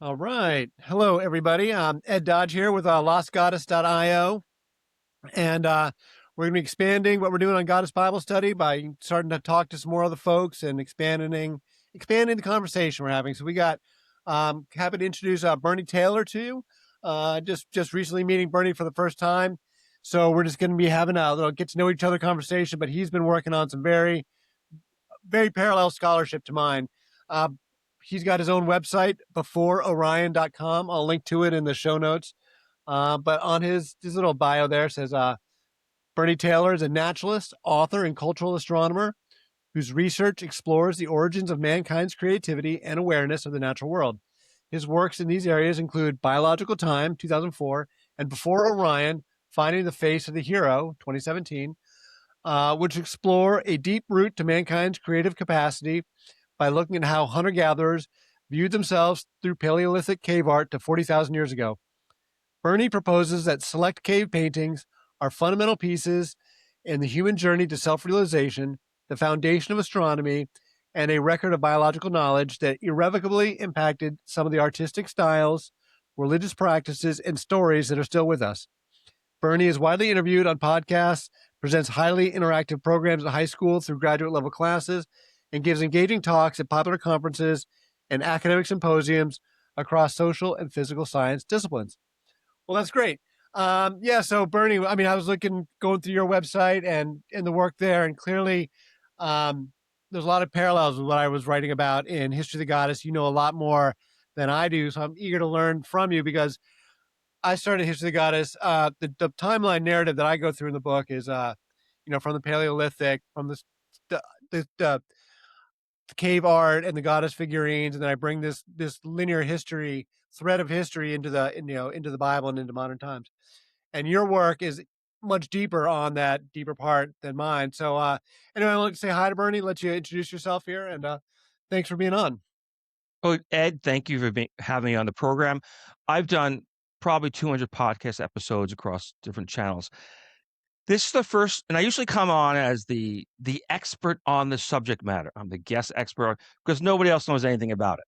All right. Hello, everybody. Ed Dodge here with lostgoddess.io. And we're going to be expanding what we're doing on Goddess Bible Study by starting to talk to some more other folks and expanding the conversation we're having. So we got happy to introduce Bernie Taylor to you. Just recently meeting Bernie for the first time. So we're just going to be having a little get to know each other conversation, but he's been working on some very parallel scholarship to mine. Uh, he's got his own website, beforeorion.com. I'll link to it in the show notes. But on his little bio there says Bernie Taylor is a naturalist, author, and cultural astronomer whose research explores the origins of mankind's creativity and awareness of the natural world. His works in these areas include Biological Time, 2004, and Before Orion, Finding the Face of the Hero, 2017, which explore a deep root to mankind's creative capacity by looking at how hunter gatherers viewed themselves through Paleolithic cave art to 40,000 years ago. Bernie proposes that select cave paintings are fundamental pieces in the human journey to self realization, the foundation of astronomy, and a record of biological knowledge that irrevocably impacted some of the artistic styles, religious practices, and stories that are still with us. Bernie is widely interviewed on podcasts, presents highly interactive programs at high school through graduate level classes, and gives engaging talks at popular conferences and academic symposiums across social and physical science disciplines. Well, that's great. Yeah, so Bernie, I mean, I was going through your website and in the work there, and clearly there's a lot of parallels with what I was writing about in History of the Goddess. You know a lot more than I do, so I'm eager to learn from you because I started History of the Goddess. The timeline narrative that I go through in the book is, from the Paleolithic, from the cave art and the goddess figurines, and then I bring this linear history thread of history into the Bible and into modern times. And your work is much deeper on that deeper part than mine. So anyway, I'd like to say hi to Bernie, let you introduce yourself here, and thanks for being on. Oh, Ed, thank you for having me on the program. I've done probably 200 podcast episodes across different channels. This is the first, and I usually come on as the expert on the subject matter. I'm the guest expert because nobody else knows anything about it.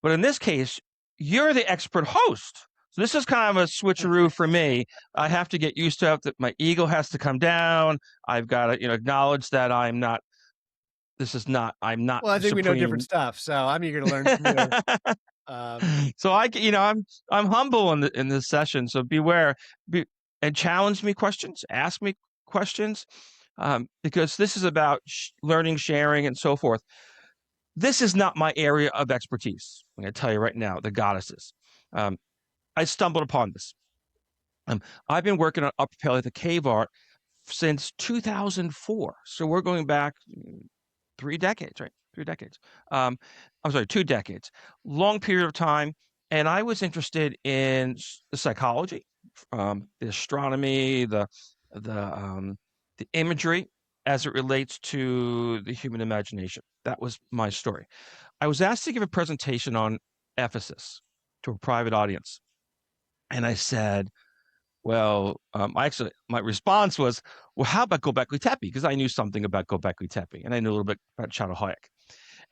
But in this case, you're the expert host. So this is kind of a switcheroo for me. I have to get used to it. That my ego has to come down. I've got to, acknowledge that I'm not. This is not. I'm not Well, I the think we know different supreme. stuff, so I'm eager to learn from you. So I'm humble in this session. So beware, and challenge me questions, ask me questions, because this is about learning, sharing, and so forth. This is not my area of expertise. I'm going to tell you right now, the goddesses. Um, I stumbled upon this. I've been working on Upper Paleolithic cave art since 2004. So we're going back 3 decades, right? 3 decades. I'm sorry, 2 decades. Long period of time. And I was interested in the psychology, the astronomy, the imagery as it relates to the human imagination. That was my story. I was asked to give a presentation on Ephesus to a private audience. And I said, well, my response was, well, how about Göbekli Tepe? Because I knew something about Göbekli Tepe and I knew a little bit about Çatalhöyük.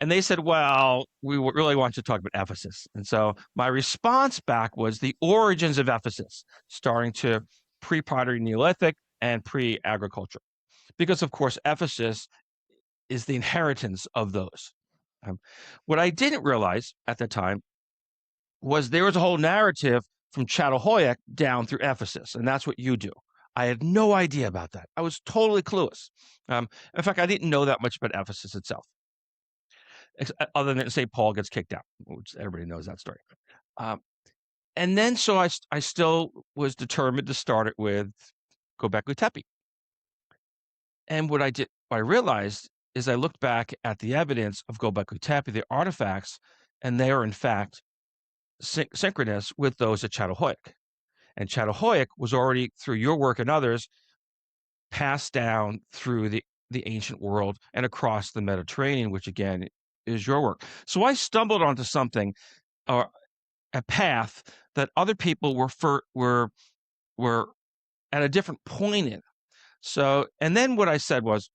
And they said, well, we really want you to talk about Ephesus. And so my response back was the origins of Ephesus, starting to pre-pottery Neolithic and pre-agriculture. Because, of course, Ephesus is the inheritance of those. Um, what I didn't realize at the time was there was a whole narrative from Çatalhöyük down through Ephesus, and that's what you do. I had no idea about that. I was totally clueless. In fact, I didn't know that much about Ephesus itself, other than St. Paul gets kicked out, which everybody knows that story. Um, and then so I still was determined to start it with Göbekli Tepe. And what I realized is I looked back at the evidence of Göbekli Tepe, the artifacts, and they are in fact synchronous with those at Çatalhöyük. And Çatalhöyük was already, through your work and others, passed down through the ancient world and across the Mediterranean, which again is your work. So I stumbled onto something, or a path that other people were at a different point in. So, and then what I said was,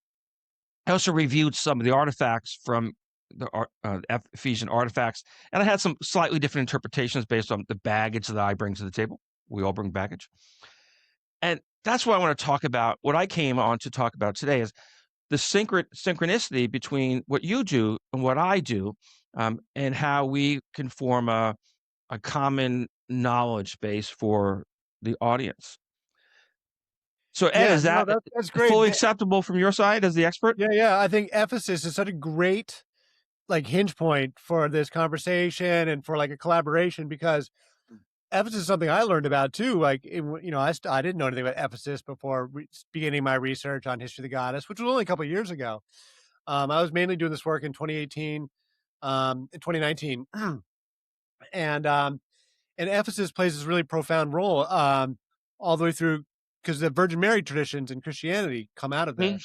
I also reviewed some of the artifacts from Ephesian artifacts, and I had some slightly different interpretations based on the baggage that I bring to the table. We all bring baggage, and that's what I want to talk about. What I came on to talk about today is the synchronicity between what you do and what I do, and how we can form a common knowledge base for the audience. So, Ed, Yeah, is no, that that's great. fully acceptable from your side as the expert? Yeah. I think Ephesus is such a great like hinge point for this conversation and for like a collaboration, because Ephesus is something I learned about too. Like, I didn't know anything about Ephesus before beginning my research on history of the goddess, which was only a couple of years ago. I was mainly doing this work in 2018, in 2019, and Ephesus plays this really profound role all the way through, because the Virgin Mary traditions in Christianity come out of there.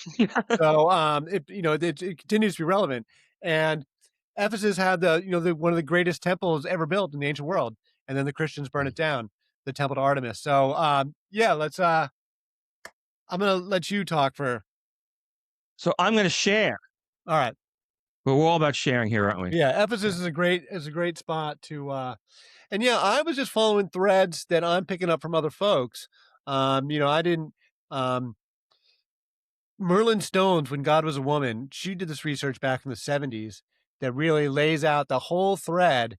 So it continues to be relevant. And Ephesus had one of the greatest temples ever built in the ancient world, and then the Christians burned it down, the temple to Artemis. So let's. I'm gonna let you talk for. So I'm going to share. All right. But we're all about sharing here, aren't we? Yeah, Ephesus is a great spot to. And yeah, I was just following threads that I'm picking up from other folks. I didn't. Merlin Stones, When God Was a Woman, she did this research back in the 70s that really lays out the whole thread.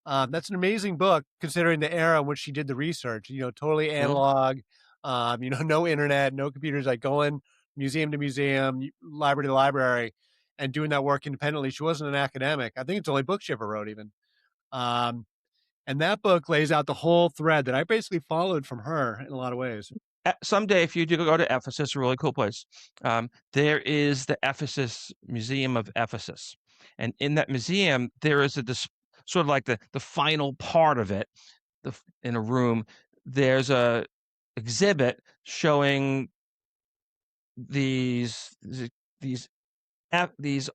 That's an amazing book considering the era in which she did the research, totally analog, no internet, no computers, like going museum to museum, library to library, and doing that work independently. She wasn't an academic. I think it's the only book she ever wrote even. Um, and that book lays out the whole thread that I basically followed from her in a lot of ways. Someday, if you do go to Ephesus, a really cool place, there is the Ephesus Museum of Ephesus, and in that museum there is sort of like the final part of it. In a room, there's a exhibit showing these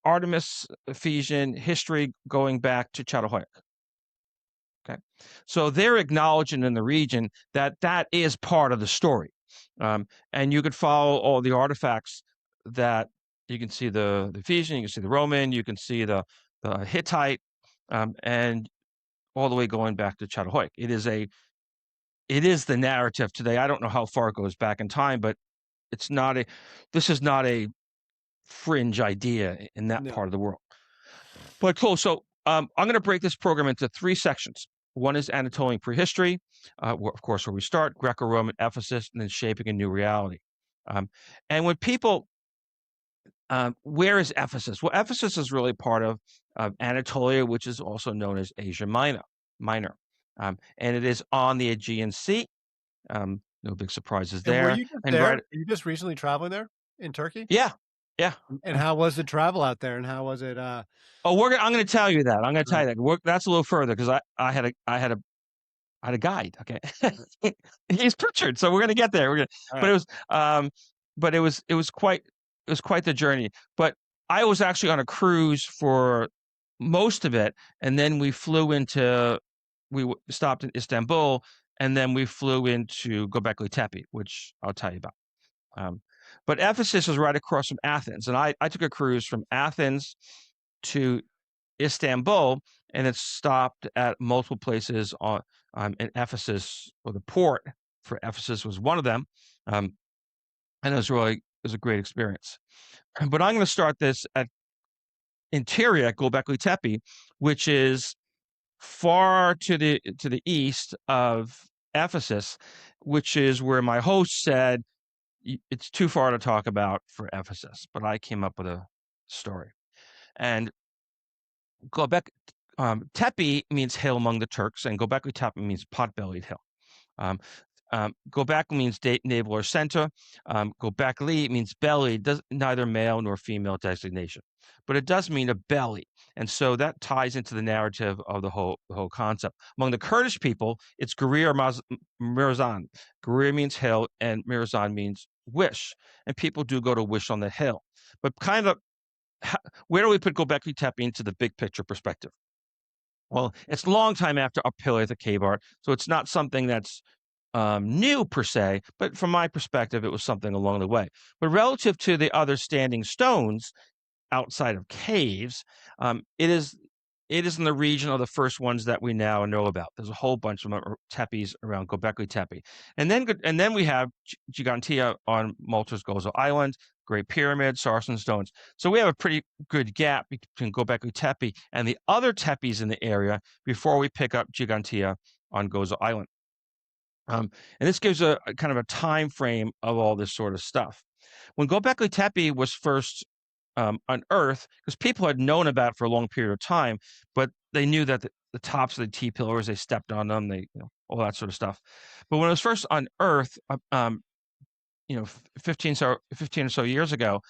Artemis Ephesian history going back to Çatalhöyük. Okay, so they're acknowledging in the region that is part of the story, and you could follow all the artifacts that you can see the Ephesian, you can see the Roman, you can see the Hittite, and all the way going back to Çatalhöyük. It is the narrative today. I don't know how far it goes back in time, but this is not a fringe idea in that part of the world. But cool. So I'm going to break this program into 3 sections. One is Anatolian prehistory, of course, where we start, Greco-Roman, Ephesus, and then shaping a new reality. And when people, where is Ephesus? Well, Ephesus is really part of Anatolia, which is also known as Asia Minor. And it is on the Aegean Sea. No big surprises there. And were you just there? Are you just recently traveling there in Turkey? Yeah. Yeah. And how was the travel out there? And how was it? I'm going to tell you that. I'm going to tell you that. That's a little further because I had a guide. Okay, he's pictured, so we're going to get there. But it was quite the journey. But I was actually on a cruise for most of it, and then we stopped in Istanbul, and then we flew into Göbekli Tepe, which I'll tell you about. But Ephesus is right across from Athens, and I took a cruise from Athens to Istanbul, and it stopped at multiple places in Ephesus, or the port for Ephesus was one of them, and it was a great experience. But I'm going to start this at interior at Göbekli Tepe, which is far to the east of Ephesus, which is where my host said it's too far to talk about for Ephesus, but I came up with a story. And Tepe means hill among the Turks, and Göbekli Tepe means pot-bellied hill. Göbek means navel or center. Göbekli means belly, neither male nor female designation, but it does mean a belly, and so that ties into the narrative of the whole concept. Among the Kurdish people, it's Gurir Mirzan. Gurir means hill, and Mirzan means wish, and people do go to wish on the hill. But kind of, where do we put Göbekli Tepe into the big picture perspective? Well, it's a long time after Paleolithic cave art, so it's not something that's new per se, but from my perspective, it was something along the way. But relative to the other standing stones, outside of caves. It is in the region of the first ones that we now know about. There's a whole bunch of tepes around Göbekli Tepe, and then we have Gigantea on Malta's Gozo Island, Great Pyramid, Sarsen stones. So we have a pretty good gap between Göbekli Tepe and the other tepes in the area before we pick up Gigantea on Gozo Island. And this gives a kind of a time frame of all this sort of stuff. When Göbekli Tepe was first unearthed, because people had known about it for a long period of time, but they knew that the tops of the T-pillars, they stepped on them, all that sort of stuff. But when it was first unearthed, 15 or so years ago,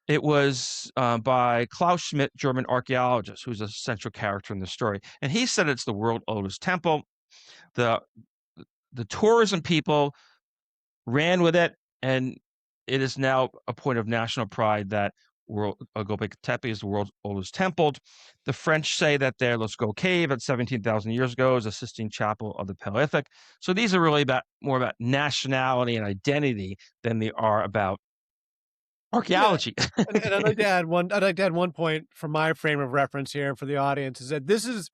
it was by Klaus Schmidt, German archaeologist, who's a central character in the story. And he said it's the world's oldest temple. The tourism people ran with it, and it is now a point of national pride that Göbekli Tepe is the world's oldest temple. The French say that their Lascaux cave at 17,000 years ago is a Sistine Chapel of the Paleolithic. So these are really more about nationality and identity than they are about archaeology. Yeah. And I'd like to add one point from my frame of reference here for the audience, is that this is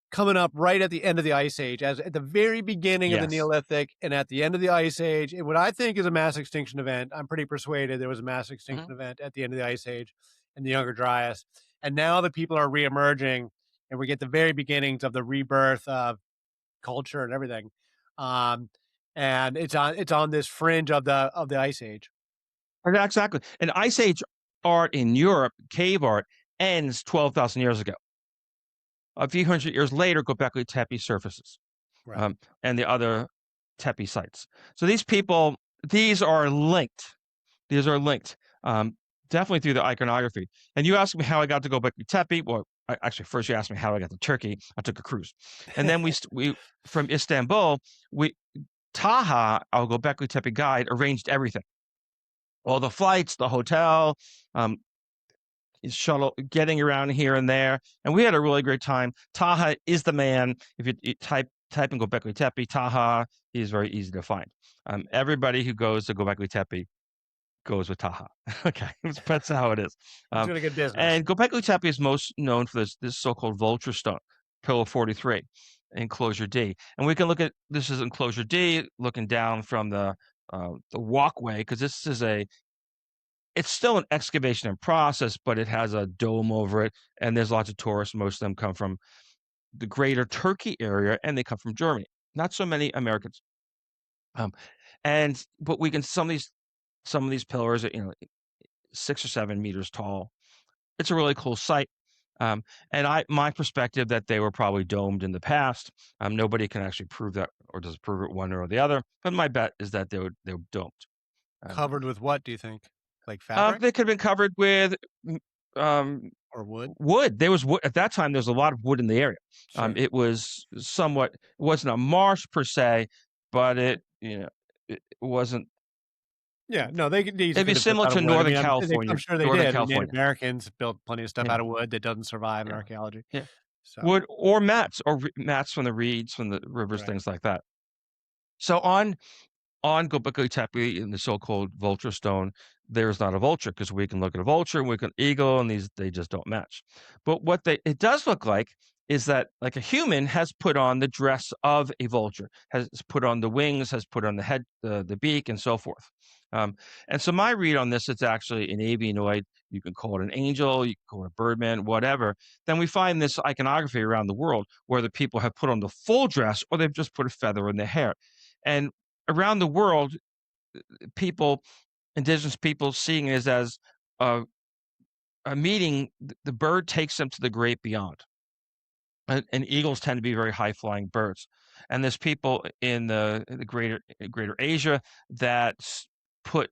coming up right at the end of the Ice Age, as at the very beginning of the Neolithic and at the end of the Ice Age, and what I think is a mass extinction event. I'm pretty persuaded there was a mass extinction event at the end of the Ice Age and the Younger Dryas. And now the people are reemerging, and we get the very beginnings of the rebirth of culture and everything. And it's on this fringe of the Ice Age. Exactly. And Ice Age art in Europe, cave art, ends 12,000 years ago. A few hundred years later, Göbekli Tepe surfaces, Right. and the other Tepe sites. So these are linked. Definitely through the iconography. And you asked me how I got to Göbekli Tepe. Well, actually, first you asked me how I got to Turkey. I took a cruise, and then we from Istanbul, Taha, our Göbekli Tepe guide, arranged everything. All the flights, the hotel, shuttle, getting around here and there, and we had a really great time. Taha is the man. If you type in Göbekli Tepe, Taha, he's very easy to find. Everybody who goes to Göbekli Tepe goes with Taha. Okay, that's how it is. It's doing a good business. And Göbekli Tepe is most known for this so-called vulture stone, Pillar 43, enclosure D. And we can look at this as enclosure D, looking down from the walkway, because this is it's still an excavation in process, but it has a dome over it, and there's lots of tourists. Most of them come from the greater Turkey area, and they come from Germany. Not so many Americans. But we can some of these pillars are 6 or 7 meters tall. It's a really cool site. And my perspective that they were probably domed in the past. Nobody can actually prove that or disprove it one or the other. But my bet is that they were domed. Covered with what, do you think? Like fabric? They could have been covered with or wood. Wood. There was wood at that time. There was a lot of wood in the area. Sure. It was it wasn't a marsh per se, but it wasn't. Yeah, no, they could. It'd be similar to Northern California. I'm sure they did. Native Americans built plenty of stuff out of wood that doesn't survive in archaeology. Yeah, so. Wood or mats from the reeds, from the rivers, things like that. So on Göbekli Tepe, in the so-called vulture stone, there's not a vulture, because we can look at a vulture, we can eagle, and they just don't match. But what it does look like is that, like, a human has put on the dress of a vulture, has put on the wings, has put on the head, the beak, and so forth. And so my read on this, it's actually an avianoid. You can call it an angel, you can call it a birdman, whatever. Then we find this iconography around the world where the people have put on the full dress, or they've just put a feather in their hair. And around the world, indigenous people, seeing it as a meeting, the bird takes them to the great beyond. And eagles tend to be very high-flying birds. And there's people in the greater Asia that put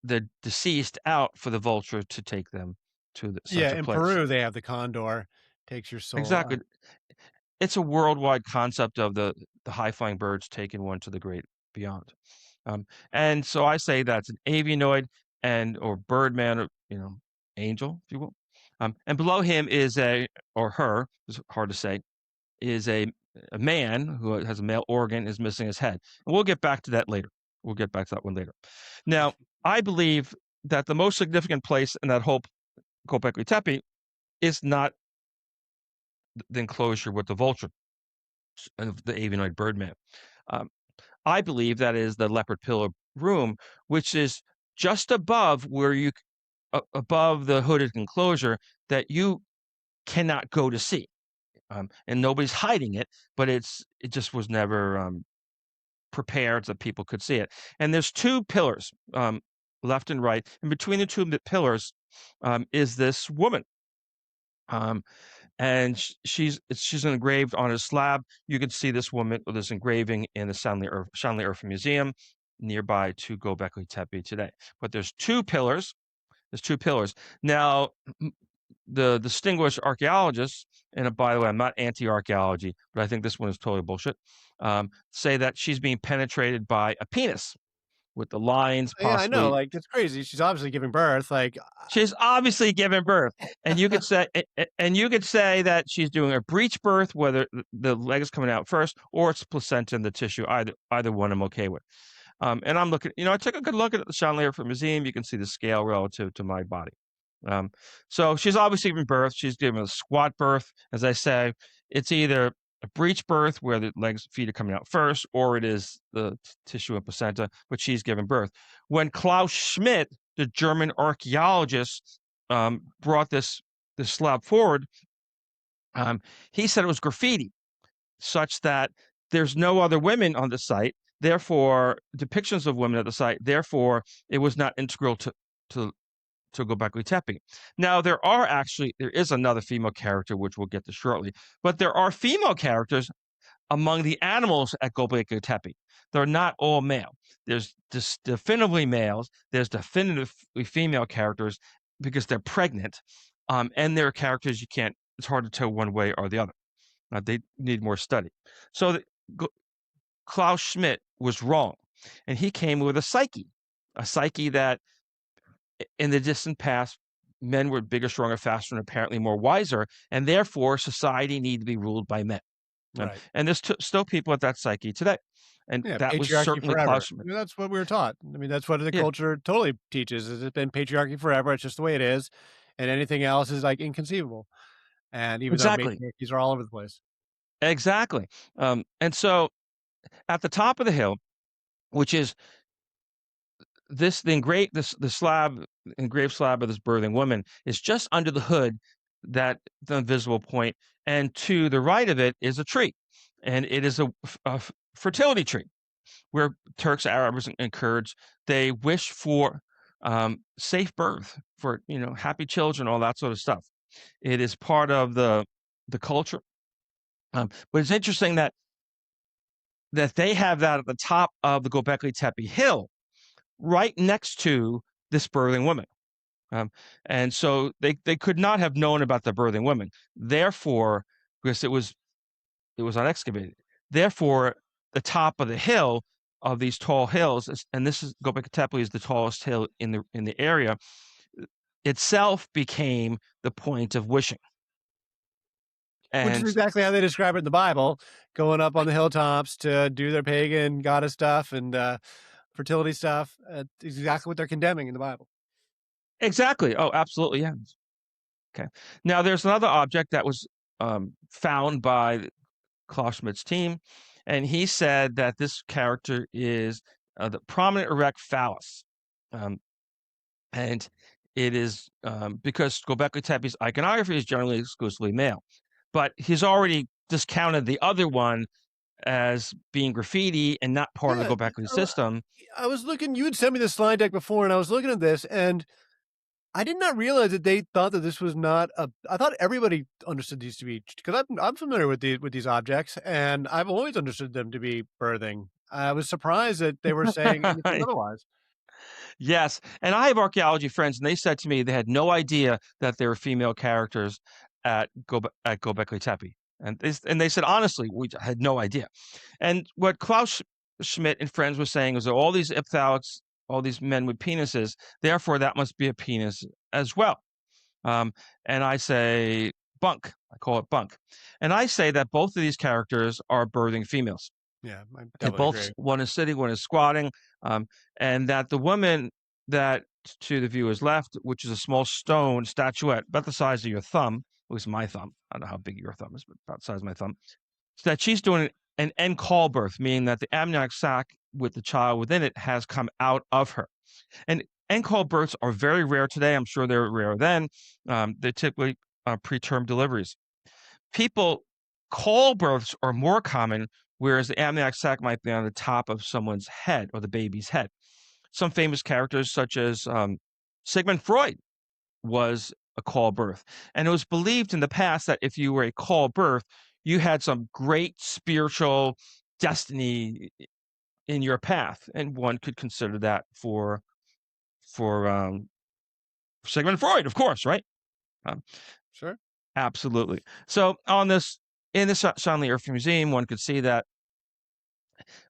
the deceased out for the vulture to take them to such a in place. Peru they have the condor, takes your soul. Exactly. It's a worldwide concept of the high-flying birds taking one to the great beyond. And so I say that's an avianoid or birdman, angel, if you will. And below him is or her, it's hard to say, is a man who has a male organ, is missing his head. And we'll get back to that later. We'll get back to that one later. Now, I believe that the most significant place in that whole Göbekli Tepe is not the enclosure with the vulture of the avianoid birdman. Um, I believe that is the leopard pillar room, which is just above where you above the hooded enclosure that you cannot go to see. And nobody's hiding it, but it just was never prepared so people could see it. And there's two pillars, left and right, and between the two pillars is this woman. And she's engraved on a slab. You can see this woman with this engraving in the Çatalhöyük Museum nearby to Göbekli Tepe today. But there's two pillars. There's two pillars. Now, the distinguished archaeologists, and by the way, I'm not anti-archaeology, but I think this one is totally bullshit, say that she's being penetrated by a penis with the lines Yeah, I know. possibly. Like, it's crazy. She's obviously giving birth. Like, She's obviously given birth, and you could say, that she's doing a breech birth, whether the leg is coming out first or it's placenta in the tissue. Either one, I'm okay with. And I'm looking. I took a good look at the Çatalhöyük Museum. You can see the scale relative to my body. So she's obviously giving birth. She's giving a squat birth, as I say. It's either a breech birth where the feet are coming out first, or it is the tissue and placenta, but she's giving birth. When Klaus Schmidt, the German archaeologist, brought this slab forward, he said it was graffiti, such that there's no other women on the site. Therefore, depictions of women at the site. Therefore, it was not integral to Göbekli Tepe. Now, there is another female character, which we'll get to shortly, but there are female characters among the animals at Göbekli Tepe. They're not all male. There's definitively males. There's definitively female characters because they're pregnant, and there are characters it's hard to tell one way or the other. They need more study. So Klaus Schmidt was wrong, and he came with a psyche that in the distant past, men were bigger, stronger, faster, and apparently more wiser, and therefore society needed to be ruled by men. right. And there's still people at that psyche today. And Yeah, that was patriarchy certainly forever. Klaus Schmidt. That's what we were taught. I mean, that's what the Yeah, culture totally teaches. Is it's been patriarchy forever. It's just the way it is, and anything else is like inconceivable. And even though exactly. matriarchies are all over the place. Exactly. And so at the top of the hill, which is the engraved slab of this birthing woman is just under the hood, that the invisible point, and to the right of it is a tree, and it is a fertility tree where Turks, Arabs, and Kurds, they wish for safe birth, for happy children, all that sort of stuff. It is part of the culture, but it's interesting that they have that at the top of the Göbekli Tepe hill, right next to this birthing woman. And so they could not have known about the birthing woman. Therefore, because it was unexcavated. Therefore, the top of the hill, of these tall hills, and this is Göbekli Tepe is the tallest hill in the area, itself became the point of wishing. Which is And exactly how they describe it in the Bible, going up on the hilltops to do their pagan goddess stuff and fertility stuff. Exactly what they're condemning in the Bible. exactly. Oh, absolutely. Yeah. Okay. Now, there's another object that was found by Klaus Schmidt's team, and he said that this character is the prominent erect phallus. And it is because Göbekli Tepe's iconography is generally exclusively male. But he's already discounted the other one as being graffiti and not part of Yeah, the Göbekli system. I was looking. You had sent me the slide deck before, and I was looking at this, and I did not realize that they thought that this was not a. I thought everybody understood these to be, because I'm familiar with these objects, and I've always understood them to be birthing. I was surprised that they were saying anything otherwise. Yes, and I have archaeology friends, and they said to me they had no idea that there were female characters at Göbekli Tepe, and they said honestly, we had no idea. And what Klaus Schmidt and friends were saying was that all these iphthallics, all these men with penises, therefore that must be a penis as well. And I say bunk. I call it bunk, and I say that both of these characters are birthing females. Yeah, I They definitely both agree. one is sitting, one is squatting, and that the woman that to the viewer's left, which is a small stone statuette about the size of your thumb, at least my thumb. I don't know how big your thumb is, but about the size of my thumb. So that she's doing an end call birth, meaning that the amniotic sac with the child within it has come out of her. And end call births are very rare today. I'm sure they're rare then. They're typically preterm deliveries. People call births are more common, whereas the amniotic sac might be on the top of someone's head or the baby's head. Some famous characters, such as Sigmund Freud, was a call birth. And it was believed in the past that if you were a call birth, you had some great spiritual destiny in your path. And one could consider that for Sigmund Freud, of course, right? Sure. Absolutely. So in this Çatalhöyük Museum, one could see that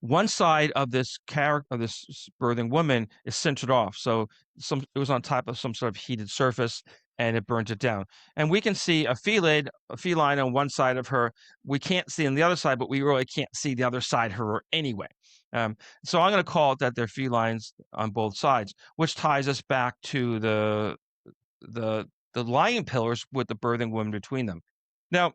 one side of this character of this birthing woman is sintered off. So it was on top of some sort of heated surface and it burns it down. And we can see a feline on one side of her. We can't see on the other side, but we really can't see the other side of her anyway. So I'm going to call it that they're felines on both sides, which ties us back to the lying pillars with the birthing woman between them. Now,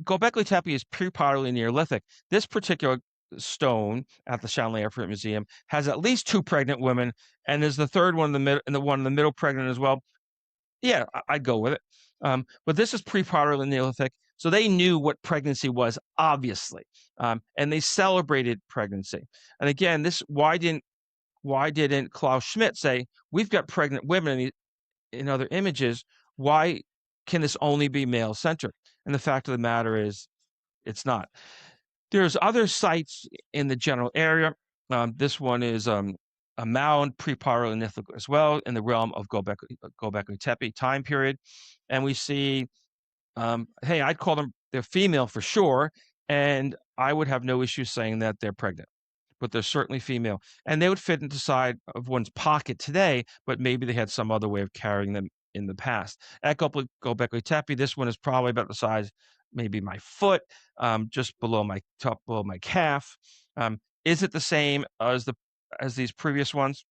Göbekli Tepe is pre-pottery Neolithic. This particular stone at the Çatalhöyük Museum has at least 2 pregnant women, and is the third one in the middle, and the one in the middle pregnant as well. Yeah, I'd go with it. But this is pre-pottery Neolithic, so they knew what pregnancy was, obviously, and they celebrated pregnancy. And again, why didn't Klaus Schmidt say, we've got pregnant women in other images? Why can this only be male-centric? And the fact of the matter is, it's not. There's other sites in the general area. This one is a mound, pre-Paleolithic as well, in the realm of Göbekli Tepe time period. And we see, hey, I'd call them, they're female for sure, and I would have no issue saying that they're pregnant, but they're certainly female. And they would fit into the side of one's pocket today, but maybe they had some other way of carrying them in the past. At Göbekli Tepe, this one is probably about the size, maybe my foot, just below my calf. Is it the same as these previous ones?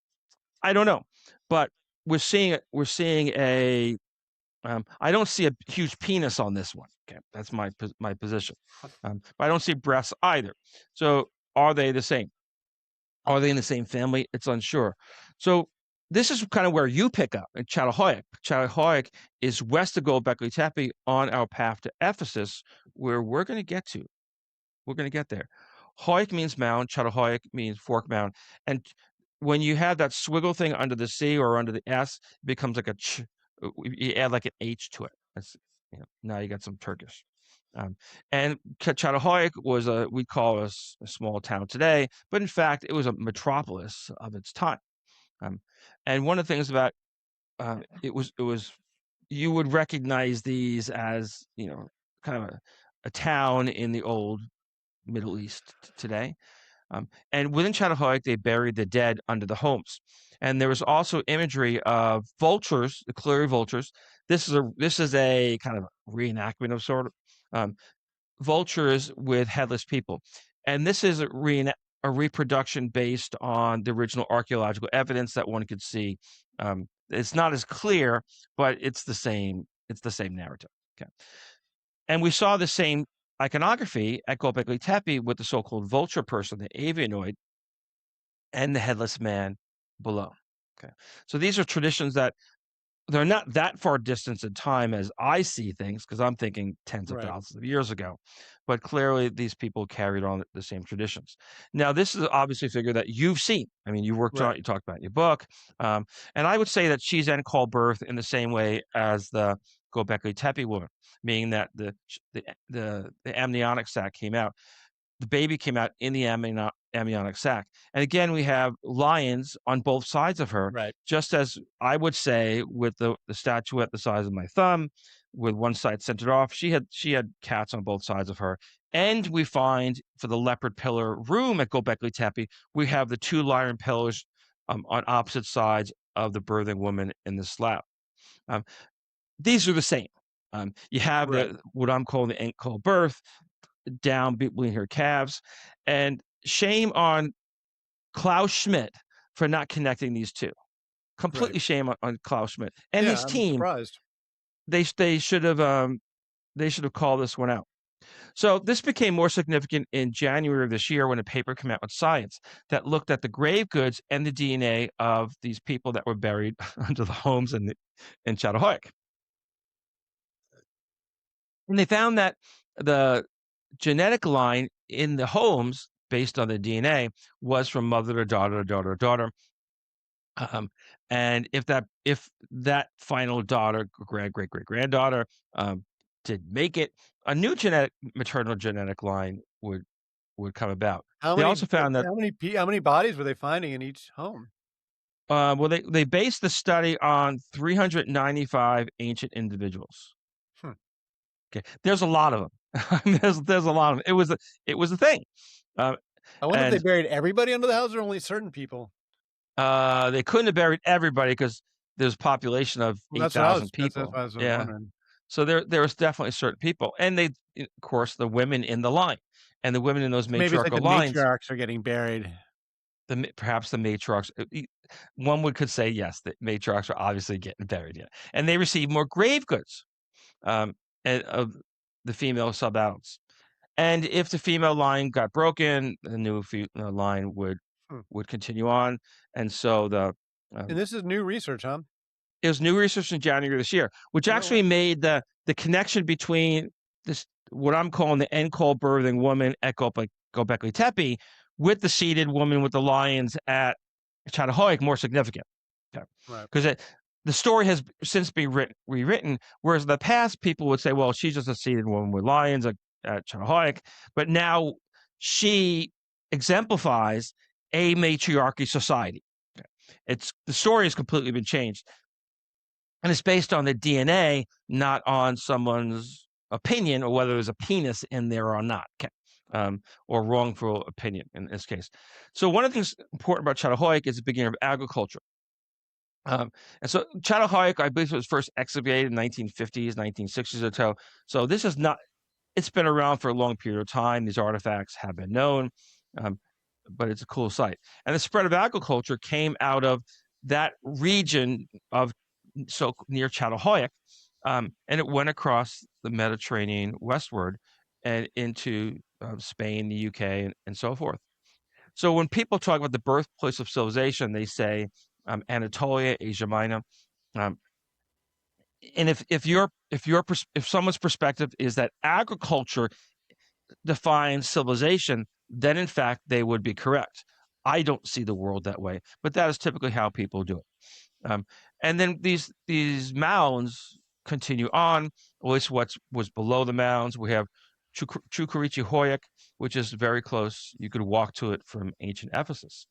I don't know, but we're seeing a. I don't see a huge penis on this one. Okay, that's my position. But I don't see breasts either. So are they the same? Are they in the same family? It's unsure. So this is kind of where you pick up in Çatalhöyük. Çatalhöyük is west of Göbekli Tepe on our path to Ephesus, where we're going to get to. We're going to get there. Höyük means mound. Çatalhöyük means fork mound. And when you have that swiggle thing under the C or under the S, it becomes like a ch. You add like an H to it. That's, now you got some Turkish. And Çatalhöyük was we call a small town today, but in fact, it was a metropolis of its time. And one of the things about it was you would recognize these as kind of a town in the old Middle East today. And within Çatalhöyük, they buried the dead under the homes. And there was also imagery of vultures, the Cleary vultures. This is a kind of reenactment of sort of vultures with headless people. And this is a reproduction based on the original archaeological evidence that one could see. It's not as clear, but it's the same narrative. Okay. And we saw the same iconography at Göbekli Tepe with the so-called vulture person, the avianoid, and the headless man below. Okay. So these are traditions that they're not that far distant in time as I see things, because I'm thinking tens of thousands of years ago. But clearly, these people carried on the same traditions. Now, this is obviously a figure that you've seen. I mean, you worked on it, you talked about it in your book. And I would say that she's end called birth in the same way as the Göbekli Tepe woman, meaning that the amniotic sac came out. The baby came out in the amniotic sac. And again, we have lions on both sides of her, just as I would say with the statuette the size of my thumb, with one side centered off. She had cats on both sides of her. And we find for the leopard pillar room at Göbekli Tepe, we have the 2 lion pillars on opposite sides of the birthing woman in the slab. These are the same. You have what I'm calling the ankle birth down between her calves, and shame on Klaus Schmidt for not connecting these two. Completely Right. shame on Klaus Schmidt and Yeah, his I'm team. surprised. They should have called this one out. So this became more significant in January of this year when a paper came out with Science that looked at the grave goods and the DNA of these people that were buried under the homes in Çatalhöyük. And they found that the genetic line in the homes, based on the DNA, was from mother to daughter to daughter to daughter. And if that final daughter, great great great granddaughter, did make it, a new maternal genetic line would come about. How They many also found that how many bodies were they finding in each home? well, they based the study on 395 ancient individuals. Hmm. Okay, there's a lot of them. There's a lot of them. It was a thing, uh, I wonder if they and buried everybody under the house or only certain people. they couldn't have buried everybody because there's a population of Well, 8,000 that's people. what I was Yeah, wondering. so there was definitely certain people, and of course, the women in the line, and the women in those So maybe it's like matriarchal the lines, matriarchs are getting buried. perhaps the matriarchs. One could say yes, the matriarchs are obviously getting buried, yeah, and they receive more grave goods um, of the female sub-adults. And if the female line got broken, the new line Hmm. would continue on, and so And um, this is new research, huh? it was new research in January this year, which Oh, actually wow. made the connection between this, what I'm calling the encode birthing woman at Göbekli Tepe, with the seated woman with the lions at Çatalhöyük more significant. Okay. Right. Because the story has since been rewritten, whereas in the past people would say, well, she's just a seated woman with lions at Çatalhöyük, but now she exemplifies a matriarchy society. Okay. The story has completely been changed, and it's based on the DNA, not on someone's opinion or whether there's a penis in there or not, or wrongful opinion in this case. So one of the things important about Çatalhöyük is the beginning of agriculture. And so Çatalhöyük, I believe, was first excavated in 1950s, 1960s or so. So this is not, it's been around for a long period of time. These artifacts have been known, um, but it's a cool site. And the spread of agriculture came out of that region of, so near Çatalhöyük, and it went across the Mediterranean westward and into Spain, the UK, and so forth. So when people talk about the birthplace of civilization, they say Anatolia, Asia Minor. Um, and if someone's perspective is that agriculture defines civilization, then in fact they would be correct. I don't see the world that way, but that is typically how people do it. And then these mounds continue on. At least what was below the mounds, we have Çukurçatalhöyük, which is very close. You could walk to it from ancient Ephesus.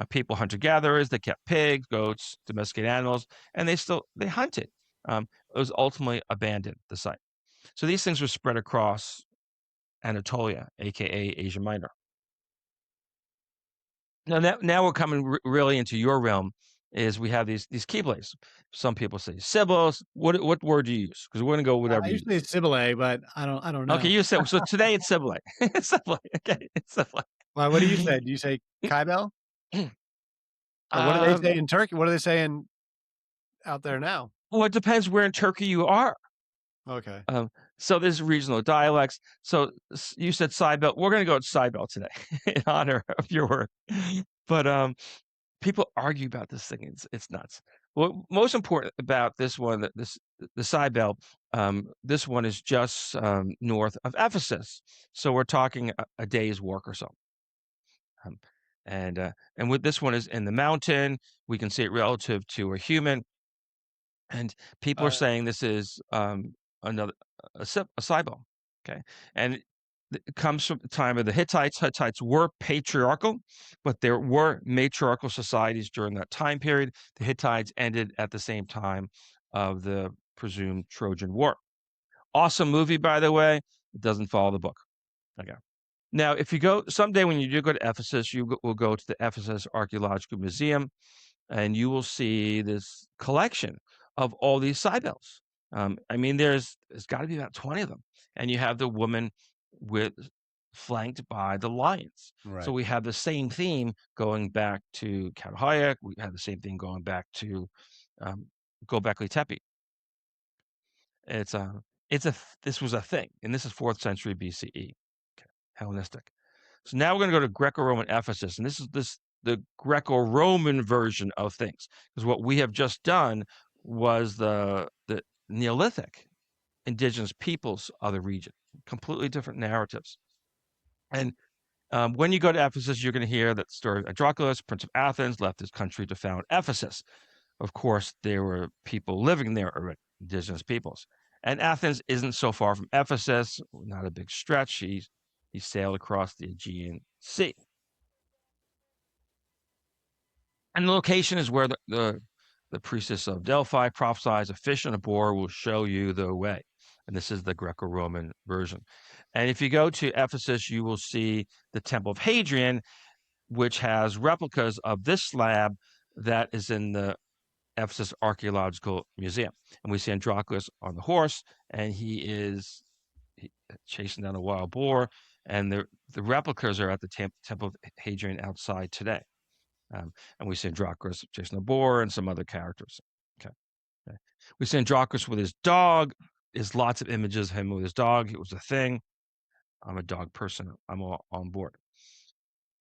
People hunter gatherers. They kept pigs, goats, domesticated animals, and they hunted. It was ultimately abandoned, the site. So these things were spread across Anatolia, aka Asia Minor. Now we're coming really into your realm. Is we have these keyblades. Some people say Sybils. What word do you use? Because we're gonna go whatever I you usually use. say Sibylle, but I don't Okay, know. you said so. Today it's Sibylle. It's Sibylle. Okay, it's Why, what do you say? Sibylle. Do you say Kaibel? Or what do they um, say in Turkey? What are they saying out there now? well, it depends where in Turkey you are. Okay. Um, so there's regional dialects. So you said Cybele. We're going to go with Cybele today in honor of your word. But people argue about this thing. It's nuts. What most important about this one, the Cybele, this one is just north of Ephesus. So we're talking a day's work or so. Um, and with this one is in the mountain, we can see it relative to a human, and people are Uh, saying this is another a Cybele. Okay, and it comes from the time of the Hittites. Hittites were patriarchal, but there were matriarchal societies during that time period. The Hittites ended at the same time of the presumed Trojan War. Awesome movie, by the way. It doesn't follow the book. Okay. Now, if you go someday when you do go to Ephesus, will go to the Ephesus Archaeological Museum, and you will see this collection of all these Cybeles. I mean, there's got to be about 20 of them, and you have the woman with flanked by the lions. Right. So we have the same theme going back to Çatalhöyük. We have the same thing going back to Göbekli Tepe. This was a thing, and this is 4th century BCE, okay, Hellenistic. So now we're going to go to Greco-Roman Ephesus, and this is the Greco-Roman version of things, because what we have just done was the Neolithic indigenous peoples of the region, completely different narratives. And when you go to Ephesus, you're going to hear that the story of Androclus, Prince of Athens, left his country to found Ephesus. Of course, there were people living there already, indigenous peoples. And Athens isn't so far from Ephesus, not a big stretch. He sailed across the Aegean Sea. And the location is where the priestess of Delphi prophesies a fish and a boar will show you the way. And this is the Greco-Roman version. And if you go to Ephesus, you will see the Temple of Hadrian, which has replicas of this slab that is in the Ephesus Archaeological Museum. And we see Androclus on the horse, and he is chasing down a wild boar. And the replicas are at the Temple of Hadrian outside today. And we see Androclus chasing a boar and some other characters. Okay. We see Androclus with his dog. There's lots of images of him with his dog. It was a thing. I'm a dog person. I'm all on board.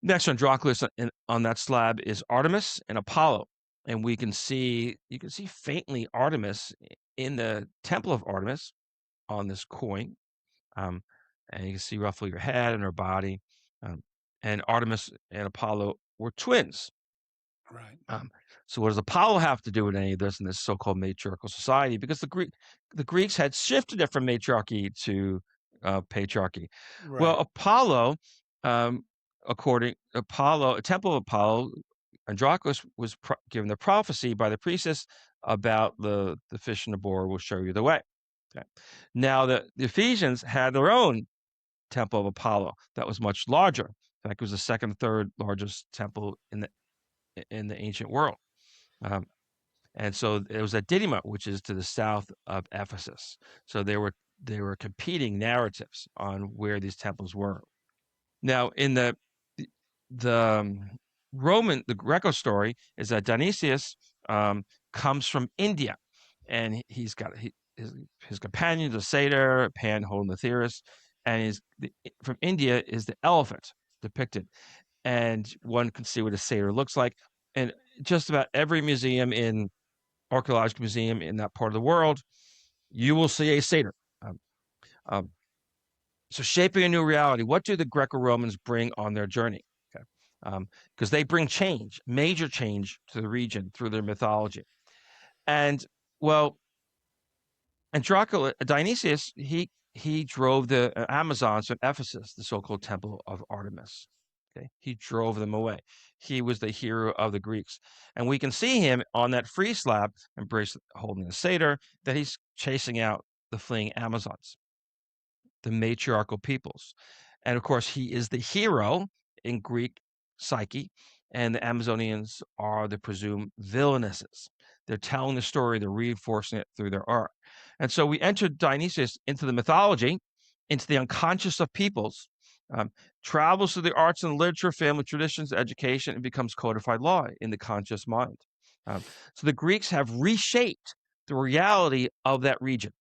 Next, Androclus on that slab is Artemis and Apollo. And you can see faintly Artemis in the Temple of Artemis on this coin. And you can see roughly her head and her body. And Artemis and Apollo were twins. Right. So what does Apollo have to do with any of this in this so-called matriarchal society? Because the Greeks had shifted it from matriarchy to patriarchy. Right. Well, Apollo, a temple of Apollo, Androclus was given the prophecy by the priestess about the fish and the boar will show you the way. Okay. Now the Ephesians had their own temple of Apollo that was much larger. In fact, it was the second, third largest temple in the ancient world. And so it was at Didyma, which is to the south of Ephesus. So they were competing narratives on where these temples were. Now, in the Greco story is that Dionysius comes from India, and he's got his companion, the satyr, Pan holding the Theris, and from India is the elephant depicted. And one can see what a satyr looks like. And just about every archaeological museum in that part of the world, you will see a satyr. So shaping a new reality, what do the Greco-Romans bring on their journey? Okay. Because they bring change, major change to the region through their mythology. And well, Dionysius, he drove the Amazons from Ephesus, the so-called Temple of Artemis. Okay. He drove them away. He was the hero of the Greeks. And we can see him on that free slab, holding the satyr, that he's chasing out the fleeing Amazons, the matriarchal peoples. And of course, he is the hero in Greek psyche, and the Amazonians are the presumed villainesses. They're telling the story, they're reinforcing it through their art. And so we entered Dionysius into the mythology, into the unconscious of peoples, travels through the arts and literature, family traditions, education, and becomes codified law in the conscious mind. So the Greeks have reshaped the reality of that region.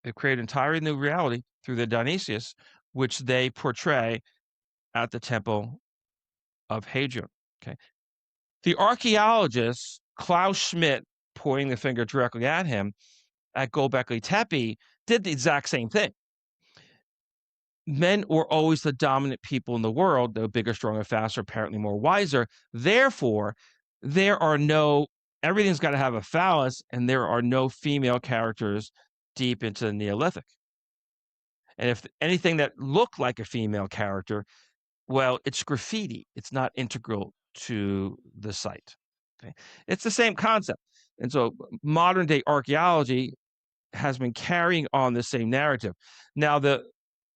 They've created an entirely new reality through the Dionysius, which they portray at the Temple of Hadrian. Okay. The archaeologist Klaus Schmidt, pointing the finger directly at him, at Göbekli Tepe, did the exact same thing. Men were always the dominant people in the world. They're bigger, stronger, faster, apparently more wiser. Therefore, everything's got to have a phallus, and there are no female characters deep into the Neolithic. And if anything that looked like a female character, well, it's graffiti. It's not integral to the site. Okay. It's the same concept. And so modern day archaeology has been carrying on the same narrative. Now, the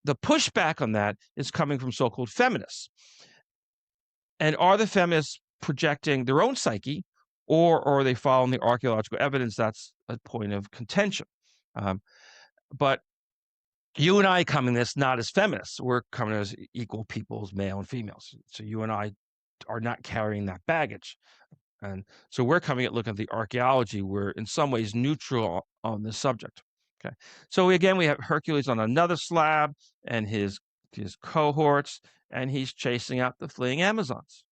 pushback on that is coming from so-called feminists. And are the feminists projecting their own psyche, or are they following the archaeological evidence? That's a point of contention. But you and I come in this not as feminists. We're coming as equal peoples, male and females. So you and I are not carrying that baggage. And so we're coming at looking at the archaeology. We're in some ways neutral on this subject. Okay. So again, we have Hercules on another slab and his cohorts, and he's chasing out the fleeing Amazons.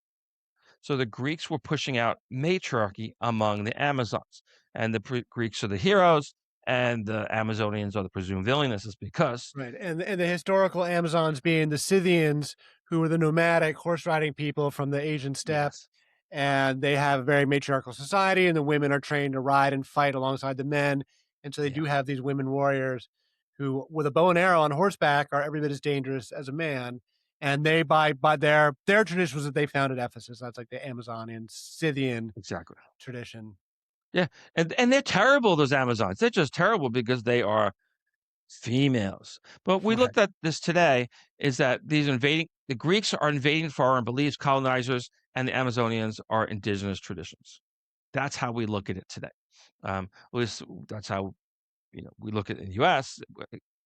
So the Greeks were pushing out matriarchy among the Amazons, and the Greeks are the heroes, and the Amazonians are the presumed villains. Is because Right. And the historical Amazons being the Scythians, who were the nomadic horse riding people from the Asian steppe. yes, And they have a very matriarchal society, and the women are trained to ride and fight alongside the men. And so they yeah, do have these women warriors who, with a bow and arrow on horseback, are every bit as dangerous as a man. And they, by their tradition was that they founded Ephesus. That's like the Amazonian Scythian exactly. tradition. Yeah, and they're terrible. Those Amazons, they're just terrible because they are females. But we Right. looked at this today. Is that the Greeks are invading foreign beliefs, colonizers, and the Amazonians are indigenous traditions. That's how we look at it today. At least that's how we look at it in the U.S.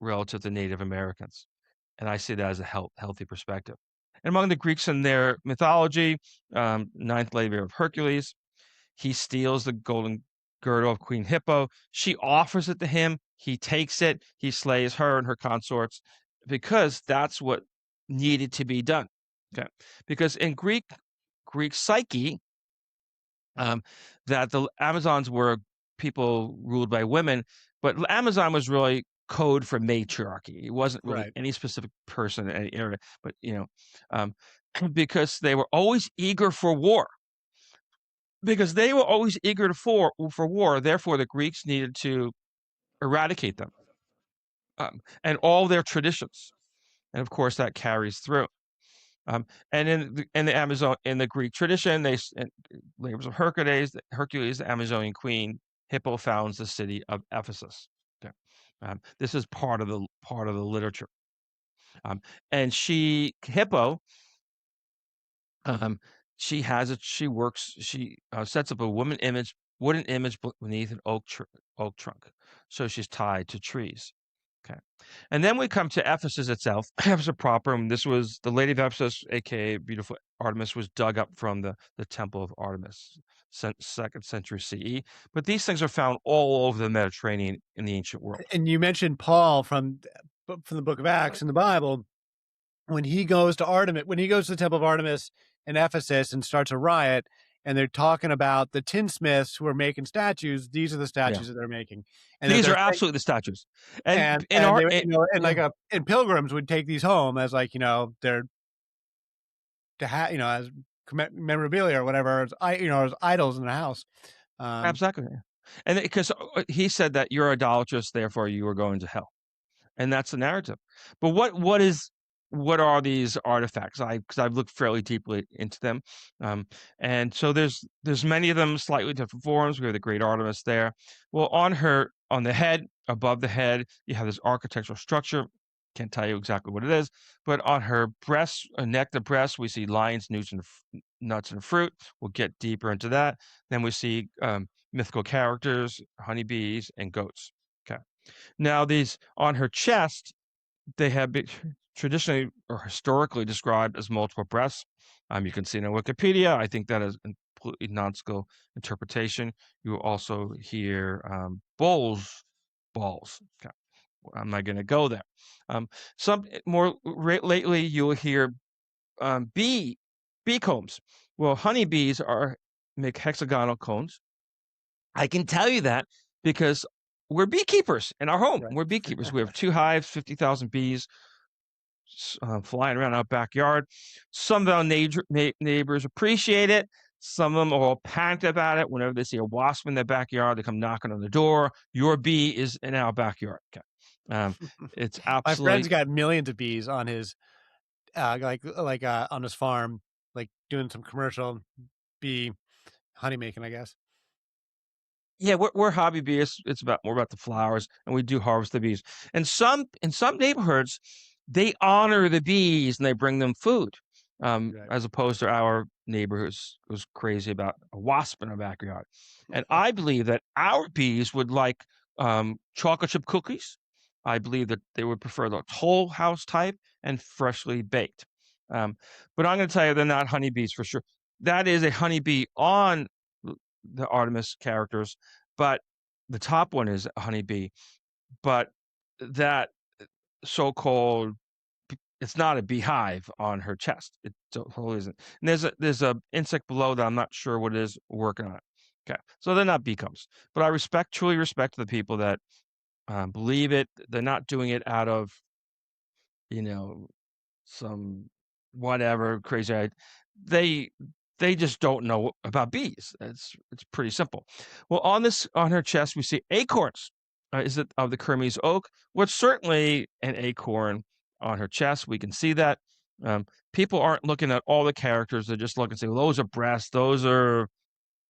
relative to Native Americans, and I see that as a healthy perspective. And among the Greeks in their mythology, ninth labor of Hercules, he steals the golden girdle of Queen Hippo. She offers it to him. He takes it. He slays her and her consorts because that's what needed to be done. Okay, because in Greek psyche, that the Amazons were people ruled by women, but Amazon was really code for matriarchy. It wasn't really Right. any specific person in any area, but um, because they were always eager for war. Because they were always eager for war, therefore the Greeks needed to eradicate them and all their traditions, and of course that carries through. And in the Amazon in the Greek tradition, labors of Hercules, the Amazonian queen, Hippo founds the city of Ephesus. Okay. This is part of the literature, and Hippo um, she sets up a wooden image beneath an oak trunk. So she's tied to trees. Okay. And then we come to Ephesus itself, Ephesus proper. And this was the Lady of Ephesus, aka beautiful Artemis, was dug up from the Temple of Artemis, 2nd century CE. But these things are found all over the Mediterranean in the ancient world. And you mentioned Paul from the book of Acts in the Bible. When he goes to the Temple of Artemis in Ephesus and starts a riot, and they're talking about the tinsmiths who are making statues. These are the Yeah. statues that they're making, and that These are they're absolutely the statues. And in and our they it, and yeah, and pilgrims would take these home as like they're to have as memorabilia or whatever as idols in the house. Um, exactly. And because he said that you're idolatrous, therefore you are going to hell. And that's the narrative. But what are these artifacts? Because I've looked fairly deeply into them, and so there's many of them, slightly different forms. We have the Great Artemis there. Well, on the head, above the head, you have this architectural structure. Can't tell you exactly what it is, but on her breast, neck, the breast, we see lions, nuts, and fruit. We'll get deeper into that. Then we see mythical characters, honeybees, and goats. Okay. Now, these on her chest, they have been traditionally or historically described as multiple breasts. You can see it on Wikipedia. I think that is a completely nonsensical interpretation. You will also hear balls. Okay. I'm not going to go there. Some more lately, you will hear bee combs. Well, honeybees make hexagonal cones. I can tell you that because we're beekeepers in our home. right. We're beekeepers. We have 2 hives, 50,000 bees flying around our backyard. Some of our neighbors appreciate it. Some of them are all panicked about it. Whenever they see a wasp in their backyard, they come knocking on the door. Your bee is in our backyard. Okay. It's My friend's absolutely, got millions of bees on his on his farm, like doing some commercial bee honey making, I guess. yeah, we're hobby bees. It's more about the flowers, and we do harvest the bees. And in some neighborhoods, they honor the bees and they bring them food, Right. as opposed to our neighborhoods who's crazy about a wasp in our backyard. And I believe that our bees would like chocolate chip cookies I believe that they would prefer the Toll House type and freshly baked. But I'm going to tell you, they're not honeybees for sure. That is a honeybee on the Artemis characters, but the top one is a honeybee. But that so-called, it's not a beehive on her chest. It totally isn't. And there's a insect below that I'm not sure what it is working on it. Okay, so they're not beecombs, but I truly respect the people that believe it. They're not doing it out of, you know, some whatever crazy they they just don't know about bees. It's pretty simple. Well, on her chest we see acorns. Is it of the Kermes oak? Which certainly an acorn on her chest. We can see that. People aren't looking at all the characters. They're just looking and say, well, those are breasts, those are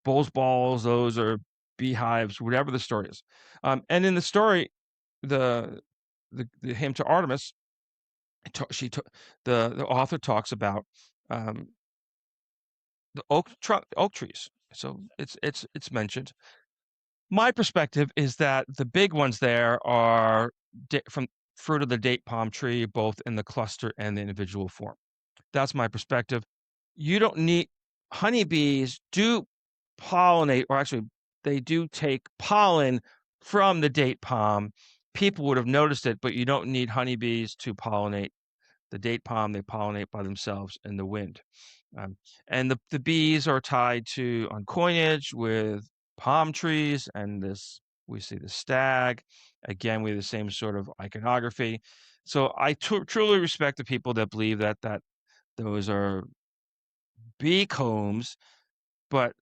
bull's balls, those are beehives, whatever the story is. And in the story, the the hymn to Artemis, the author talks about um, the oak trees. So it's mentioned. My perspective is that the big ones there are from fruit of the date palm tree, both in the cluster and the individual form. That's my perspective. You don't need honeybees do pollinate, or actually they do take pollen from the date palm. People would have noticed it, but you don't need honeybees to pollinate the date palm. They pollinate by themselves in the wind. And the bees are tied to on coinage with palm trees, and this we see the stag. Again, we have the same sort of iconography. So I truly respect the people that believe that those are bee combs, but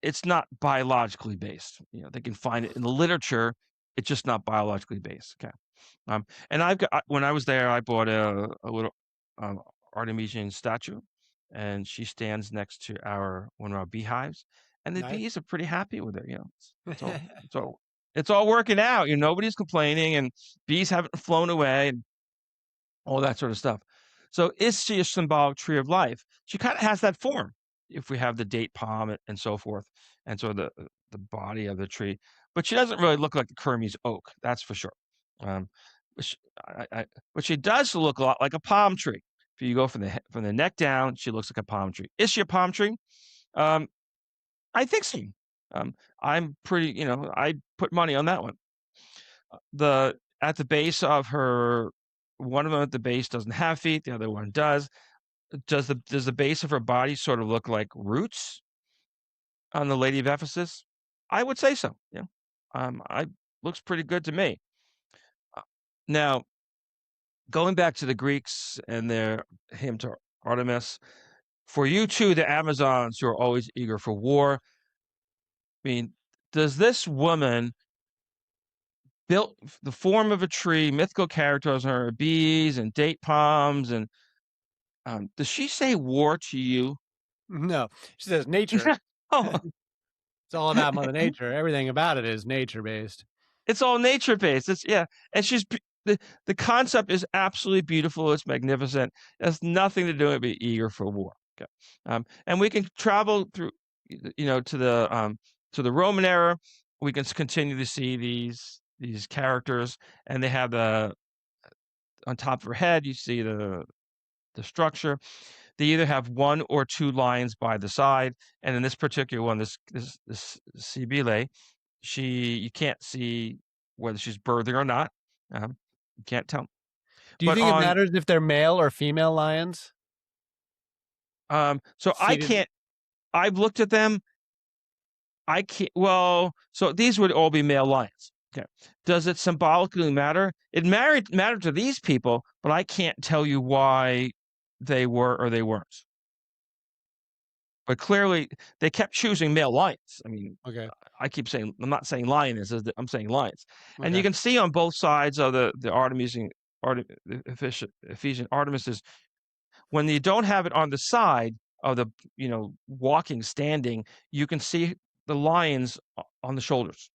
it's not biologically based. You know, they can find it in the literature. It's just not biologically based. Okay. And when I was there, I bought a little um, Artemisian statue, and she stands next to one of our beehives, and the Nice. bees are pretty happy with her. You know, it's all working out. You know, nobody's complaining, and bees haven't flown away, and all that sort of stuff. So is she a symbolic tree of life? She kind of has that form. If we have the date palm and so forth, and so the body of the tree, but she doesn't really look like the Kermes oak, that's for sure. Um, but she, but she does look a lot like a palm tree. If you go from the neck down, she looks like a palm tree. Is she a palm tree? Um, I think so. I'm pretty, I put money on that one. At the base of her, one of them at the base doesn't have feet, the other one does. Does the base of her body sort of look like roots on the Lady of Ephesus? I would say so. Yeah. I looks pretty good to me. Now, going back to the Greeks and their hymn to Artemis, for you too, the Amazons who are always eager for war. I mean, does this woman built the form of a tree, mythical characters on her, bees and date palms, and does she say war to you? No, she says nature. Oh, It's all about Mother Nature. Everything about it is nature based. it's all nature based. It's yeah, and the concept is absolutely beautiful. It's magnificent. It has nothing to do with being eager for war. Okay. And we can travel through, to the Roman era. We can continue to see these characters, and they have on top of her head. You see the structure. They either have one or two lines by the side, and in this particular one, this Cybele, you can't see whether she's birthing or not. You can't tell. Do you But think it matters if they're male or female lions? so I've looked at them. I can't. Well, so these would all be male lions. Okay. Does it symbolically matter? It mattered to these people, but I can't tell you why they were or they weren't. But clearly, they kept choosing male lions. I mean, Okay. I keep saying, I'm not saying lionesses, I'm saying lions. And Okay. you can see on both sides of the Ephesian Artemises, when you don't have it on the side of the, walking, standing, you can see the lions on the shoulders.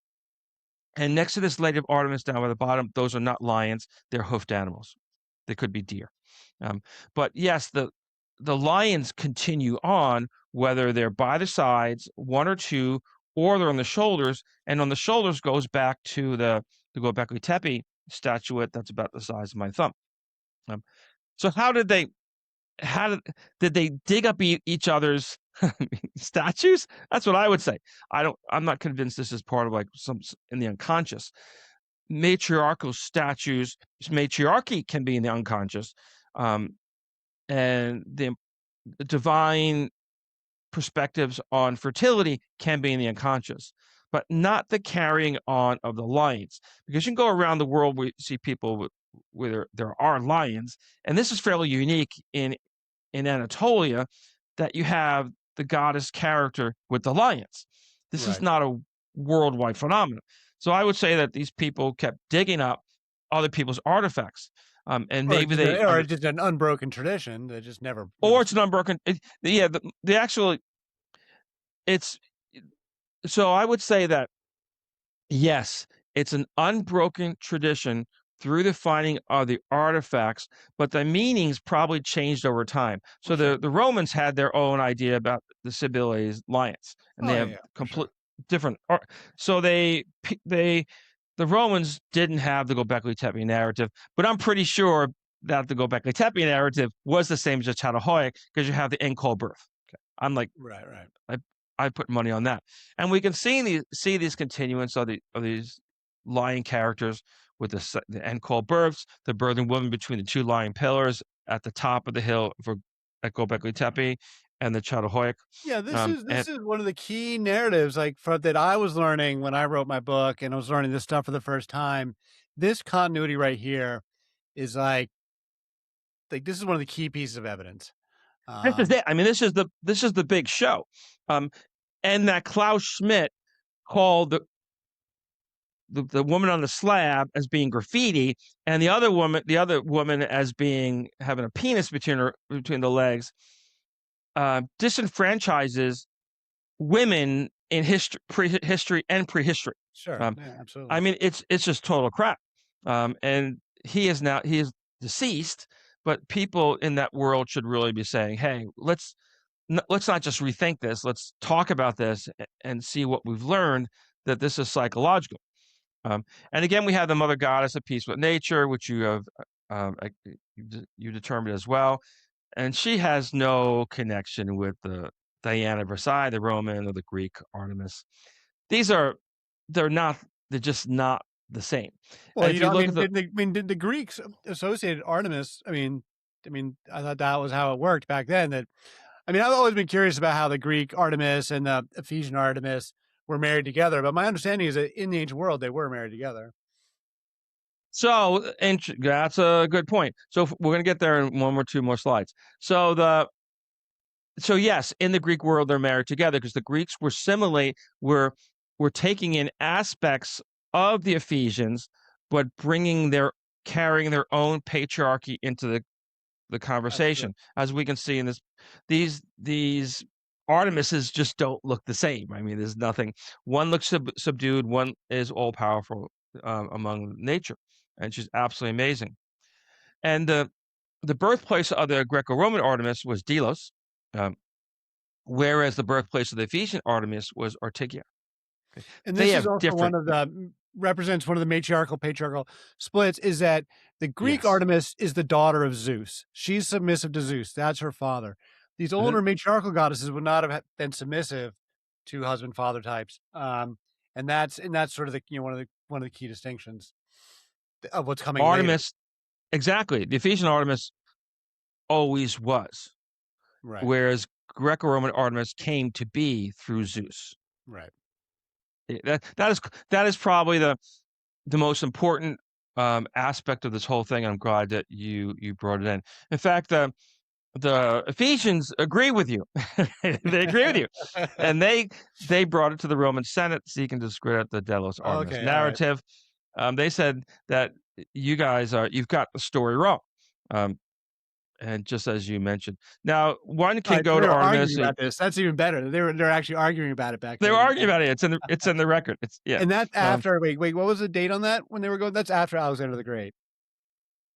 And next to this Lady of Artemis down by the bottom, those are not lions, they're hoofed animals. They could be deer. But yes, the lions continue on, whether they're by the sides, one or two, or they're on the shoulders. And on the shoulders goes back to the Göbekli Tepe, statuette that's about the size of my thumb. Um, so how did they dig up each other's statues? That's what I would say. I'm not convinced this is part of like some in the unconscious. Matriarchal statues, matriarchy can be in the unconscious, and the divine perspectives on fertility can be in the unconscious, but not the carrying on of the lions. Because you can go around the world, we see people where there are lions, and this is fairly unique in Anatolia, that you have the goddess character with the lions. This is Right. not a worldwide phenomenon. So I would say that these people kept digging up other people's artifacts, and maybe Or just an unbroken tradition that just never or it's an unbroken. Yeah, the actual it's so I would say that yes, it's an unbroken tradition through the finding of the artifacts, but the meanings probably changed over time. So for sure. the Romans had their own idea about the Sibylline lions, and they Oh, have yeah, for complete sure. different art. So the Romans didn't have the Göbekli Tepe narrative, but I'm pretty sure that the Göbekli Tepe narrative was the same as the Çatalhöyük, because you have the encode birth. Okay. I'm like, Right, right. I put money on that, and we can see these continuance of these lion characters with the encode births, the birthing woman between the two lion pillars at the top of the hill for at Göbekli Tepe and the Çatalhöyük. Yeah, And this is one of the key narratives, like, that I was learning when I wrote my book, and I was learning this stuff for the first time. This continuity right here is this is one of the key pieces of evidence. this is it. I mean, this is the big show, and that Klaus Schmidt called the woman on the slab as being graffiti, and the other woman as being having a penis between the legs, disenfranchises women in prehistory. Sure, Um, yeah, I absolutely. mean, it's just total crap. And he is deceased, but people in that world should really be saying, "Hey, let's not just rethink this. Let's talk about this and see what we've learned, that this is psychological." And again, we have the mother goddess of peace with nature, which you have you determined as well, and she has no connection with the Diana of Versailles, the Roman or the Greek Artemis. These are they're not they're just not the same. Well, And if you I look at mean, did the Greeks associated Artemis? I thought that was how it worked back then. I've always been curious about how the Greek Artemis and the Ephesian Artemis were married together, but my understanding is that in the ancient world they were married together. and that's a good point. So we're going to get there in one or two more slides. So yes, in the Greek world they're married together because the Greeks were taking in aspects of the Ephesians, but carrying their own patriarchy into the Absolutely. conversation. As we can see in these Artemises just don't look the same. I mean, there's nothing. One looks subdued. One is all powerful among nature, and she's absolutely amazing. And the birthplace of the Greco-Roman Artemis was Delos, um, whereas the birthplace of the Ephesian Artemis was Ortygia. Okay. And They this is have also different. represents one of the matriarchal patriarchal splits, is that the Greek Yes. Artemis is the daughter of Zeus. She's submissive to Zeus. That's her father. These Mhm. older matriarchal goddesses would not have been submissive to husband father types. And that's sort of one of the key distinctions of what's coming later. Artemis, exactly. The Ephesian Artemis always was, Right. whereas Greco-Roman Artemis came to be through Zeus. Right. That is probably the most important aspect of this whole thing. I'm glad that you brought it in. In fact, the Ephesians agree with you. They agree with you, and they brought it to the Roman Senate seeking to discredit the Delos Artemis Okay. All right. narrative. They said that you've got the story wrong. Um, and just as you mentioned, now one All can right. So go they to were Artemis. arguing about this. That's even better. They're actually arguing about it back They were then. arguing about it. It's in the record. It's yeah. And that's Um, after what was the date on that when they were going? That's after Alexander the Great.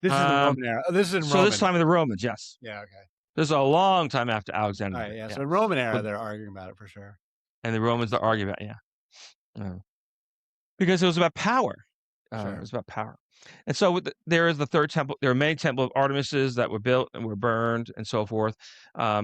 This is in the um, Roman era. Oh, this is in so this Roman. time of the Romans, yes. Yeah, okay. This is a long time after Alexander the Alright, Great. yeah, Yeah, so in Roman era, but they're arguing about it for sure. and the Romans are arguing about, yeah. Because it was about power. It Sure. was about power. And so there is the third temple. There are many temple of Artemises that were built and were burned and so forth.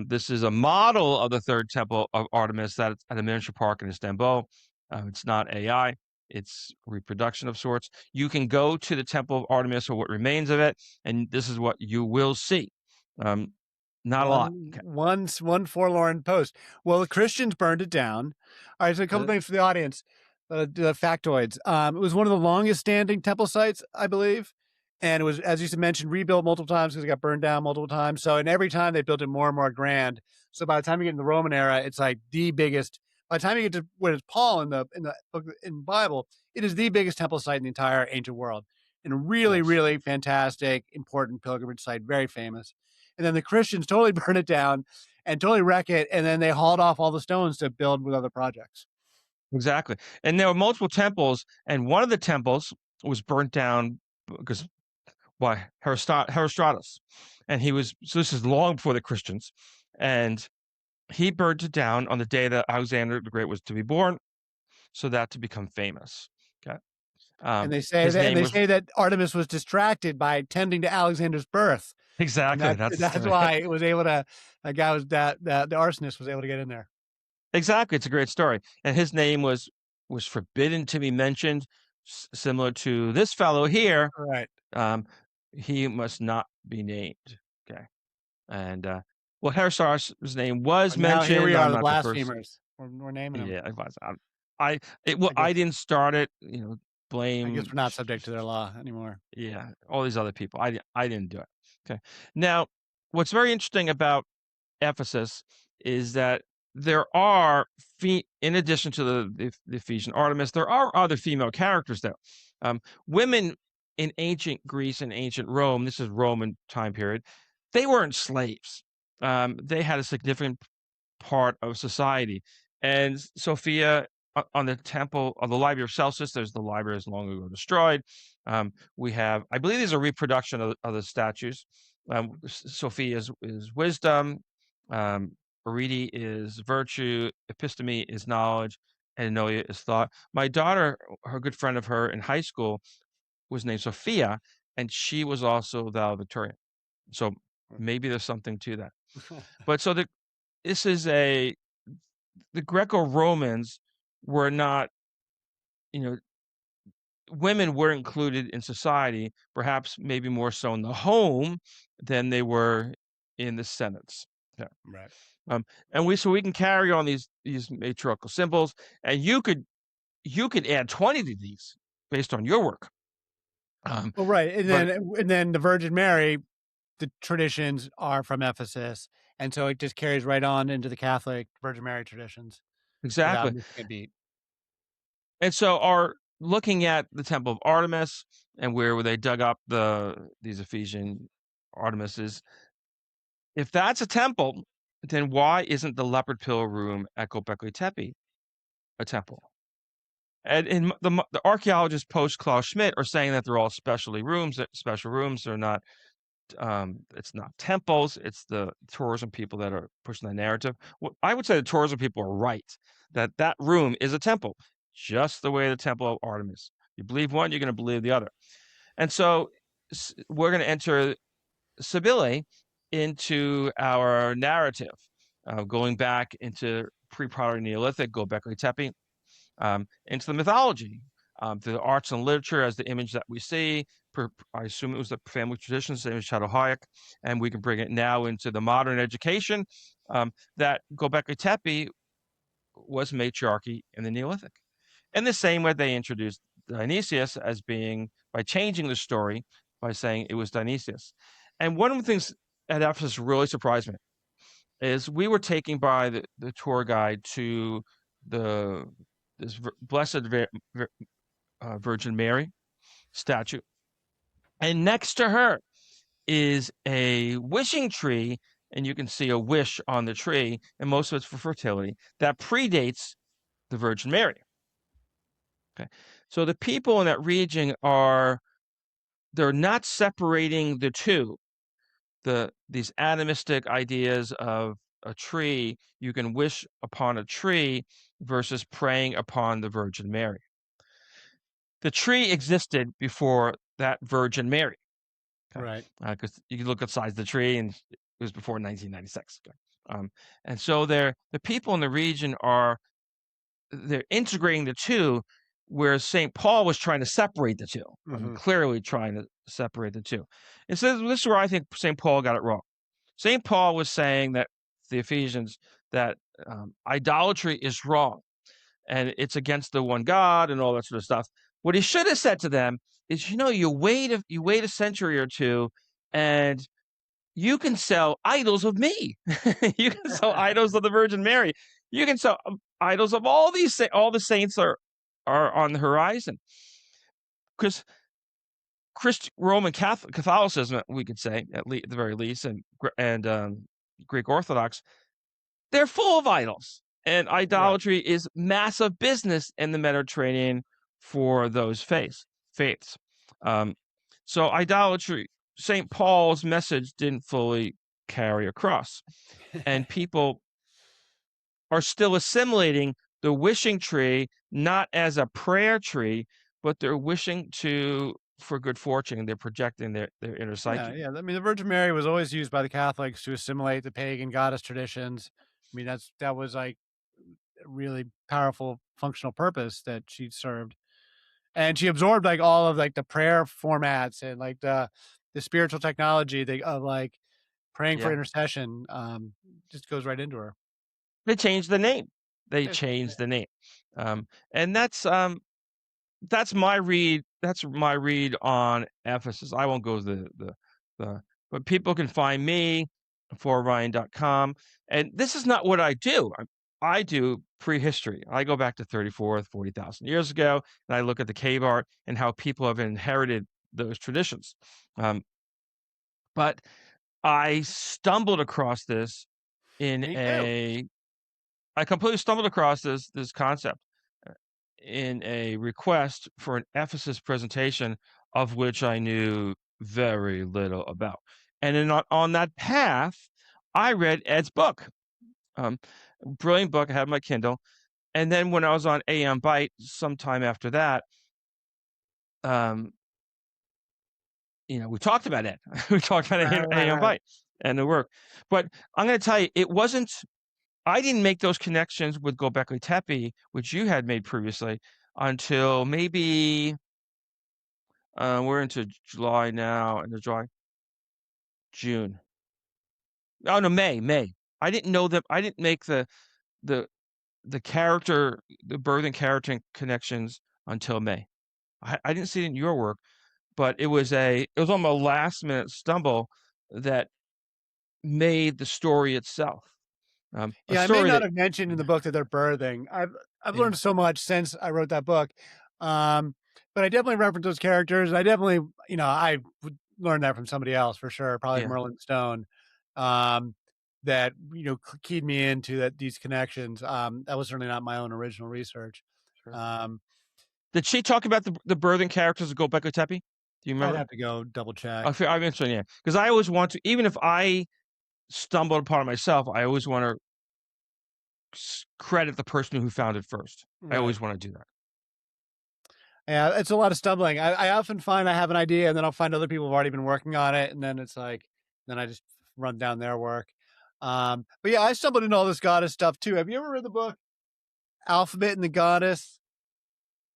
This is a model of the third temple of Artemis that's at a miniature park in Istanbul. It's not AI. It's reproduction of sorts. You can go to the temple of Artemis or what remains of it, and this is what you will see. Not a lot. Okay. One forlorn post. Well, the Christians burned it down. All right, so a couple things for the audience. The factoids. It was one of the longest standing temple sites, I believe, and it was, as you mentioned, rebuilt multiple times because it got burned down multiple times. So, and every time they built it more and more grand. So by the time you get in the Roman era, it's like the biggest. By the time you get to when it's Paul in the book in the Bible, it is the biggest temple site in the entire ancient world, and a really, Yes. really fantastic, important pilgrimage site, very famous. And then the Christians totally burn it down and totally wreck it, and then they hauled off all the stones to build with other projects. Exactly. And there were multiple temples, and one of the temples was burnt down because by Herostratus. And he was, so this is long before the Christians. And he burnt it down on the day that Alexander the Great was to be born, so that to become famous. Okay. And they say His that, and name they was say that Artemis was distracted by tending to Alexander's birth, and exactly, that's the that's story. why it was able to. That guy was that the arsonist was able to get in there. Exactly, it's a great story. And his name was forbidden to be mentioned, similar to this fellow here. Right. Um, he must not be named. Okay. And well, Herostratus' name was Now here we mentioned. are, I'm the not the first. blasphemers. We're naming them. Yeah, I was. Well, I I guess. didn't start it. I guess Blame. we're not subject to their law anymore. Yeah, all these other people. I didn't do it. Okay. Now, what's very interesting about Ephesus is that there are in addition to the Ephesian Artemis, there are other female characters there. Women in ancient Greece and ancient Rome. This is Roman time period. They weren't slaves. They had a significant part of society. And Sophia on the temple of the Library of Celsus, there's the library is long ago destroyed. We have, I believe, these are reproduction of the statues. Sophia is wisdom. Arete is virtue. Episteme is knowledge. And Enoia is thought. My daughter, her good friend of her in high school, was named Sophia, and she was also valedictorian. So maybe there's something to that. But so this is the Greco-Romans were not, you know, women were included in society, perhaps maybe more so in the home than they were in the senates. Yeah. Right. And we can carry on these matriarchal symbols, and you could add 20 to these based on your work. Well, right, But and then the Virgin Mary, the traditions are from Ephesus, and so it just carries right on into the Catholic Virgin Mary traditions without exactly. missing a beat. And so our looking at the Temple of Artemis and where they dug up these Ephesian Artemises, if that's a temple, then why isn't the leopard pill room at Göbekli Tepe a temple? And the archaeologists post Klaus Schmidt are saying that they're all special rooms. They're not. It's not temples. It's the tourism people that are pushing the narrative. I would say the tourism people are right that room is a temple, just the way the Temple of Artemis. You believe one, you're going to believe the other. And so we're going to enter Sibylle into our narrative, going back into pre-pottery Neolithic, Göbekli Tepe, into the mythology, the arts and literature as the image that we see. I assume it was the family tradition, same as Çatalhöyük, and we can bring it now into the modern education, that Göbekli Tepe was matriarchy in the Neolithic. In the same way they introduced Dionysius as being, by changing the story, by saying it was Dionysius. And one of the things at Ephesus really surprised me is we were taken by the tour guide to this Blessed Virgin Mary statue, and next to her is a wishing tree, and you can see a wish on the tree, and most of it's for fertility that predates the Virgin Mary. Okay, so the people in that region they're not separating the two. These animistic ideas of a tree, you can wish upon a tree versus praying upon the Virgin Mary. the tree existed before that Virgin Mary. Okay, Right. because you can look at the size of the tree, and it was before 1996. Okay. And so the people in the region they're integrating the two, whereas St. Paul was trying to separate the two. I mean, clearly trying to separate the two. And so this is where I think St. Paul got it wrong. St. Paul was saying that the Ephesians that idolatry is wrong and it's against the one God and all that sort of stuff. What he should have said to them is, you wait a century or two, and you can sell idols of me. You can sell idols of the Virgin Mary. You can sell idols of all the saints are on the horizon. Because Roman Catholicism, we could say at the very least, and Greek Orthodox, they're full of idols, and idolatry is massive business in the Mediterranean for those faiths. So idolatry, St. Paul's message didn't fully carry across, and people are still assimilating the wishing tree not as a prayer tree, but they're wishing for good fortune. They're projecting their inner psyche. Yeah. I mean, the Virgin Mary was always used by the Catholics to assimilate the pagan goddess traditions. I mean, that was like a really powerful functional purpose that she served, and she absorbed like all of like the prayer formats and like the spiritual technology of like praying for Yeah, intercession. Just goes right into her. they changed the name. They Yeah. changed the name, and that's my read. That's my read on Ephesus. I won't go the but people can find me for Ryan.com. And this is not what I do. I do prehistory. I go back to 40,000 years ago, and I look at the cave art and how people have inherited those traditions. But I stumbled across this in Me too. a I completely stumbled across this concept in a request for an Ephesus presentation, of which I knew very little about. And then on that path, I read Ed's book. Um, Brilliant book. I had my Kindle. And then when I was on AM Byte, sometime after that, um, we talked about Ed. We talked about AM Right. Byte and the work. But I'm going to tell you, I didn't make those connections with Göbekli Tepe, which you had made previously, until maybe we're into July now, and June. Oh no, May. I didn't know that. I didn't make the the birthing character connections until May. I didn't see it in your work, but it was on a last minute stumble that made the story itself. A Yeah, I may story not that have mentioned in the book that they're birthing. I've yeah learned so much since I wrote that book. But I definitely reference those characters. And I definitely, I would learn that from somebody else for sure, probably yeah. Merlin Stone, um, that, keyed me into these connections. That was certainly not my own original research. Sure. Um, Did she talk about the birthing characters of Göbekli Tepe? Do you I'd remember? have to go double check. I'm interested, yeah, because I always want to, even if I stumbled upon it myself, I always want to credit the person who found it first. I Right. always want to do that. Yeah, it's a lot of stumbling. I often find I have an idea and then I'll find other people have already been working on it. And then it's like, then I just run down their work. But yeah, I stumbled into all this goddess stuff too. Have you ever read the book Alphabet and the Goddess?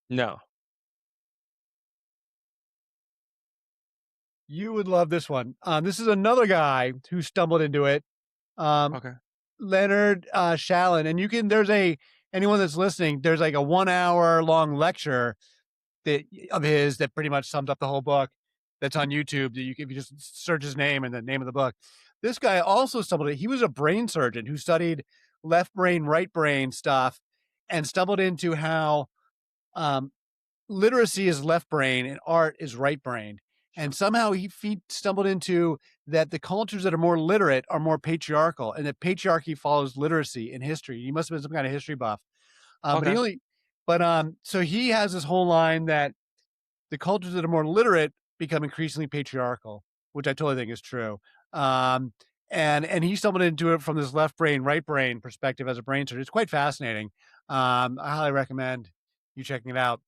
No. You would love this one. This is another guy who stumbled into it. Um, Okay. Leonard Shallon. And anyone that's listening, there's like a 1 hour long lecture of his that pretty much sums up the whole book. That's on YouTube. That if you just search his name and the name of the book. This guy also stumbled. He was a brain surgeon who studied left brain, right brain stuff, and stumbled into how um, literacy is left brain and art is right brain. And Sure. somehow he stumbled into that the cultures that are more literate are more patriarchal, and that patriarchy follows literacy in history. He must have been some kind of history buff. Okay. So he has this whole line that the cultures that are more literate become increasingly patriarchal, which I totally think is true. And he stumbled into it from this left brain, right brain perspective as a brain surgeon. It's quite fascinating. I highly recommend you checking it out.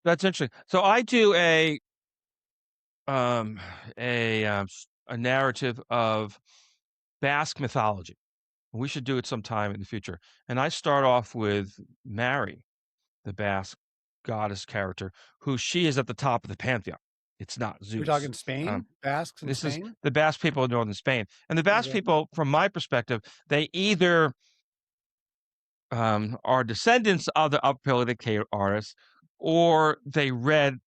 That's interesting. So I do um, a narrative of Basque mythology. We should do it sometime in the future. And I start off with Mary, the Basque goddess character, who she is at the top of the pantheon. It's not We're Zeus. talking Um, Spain, Basques in this is Spain. the Basque people of northern Spain. And the Basque Okay. people, from my perspective, they either are descendants of the Paleolithic cave artists, or they went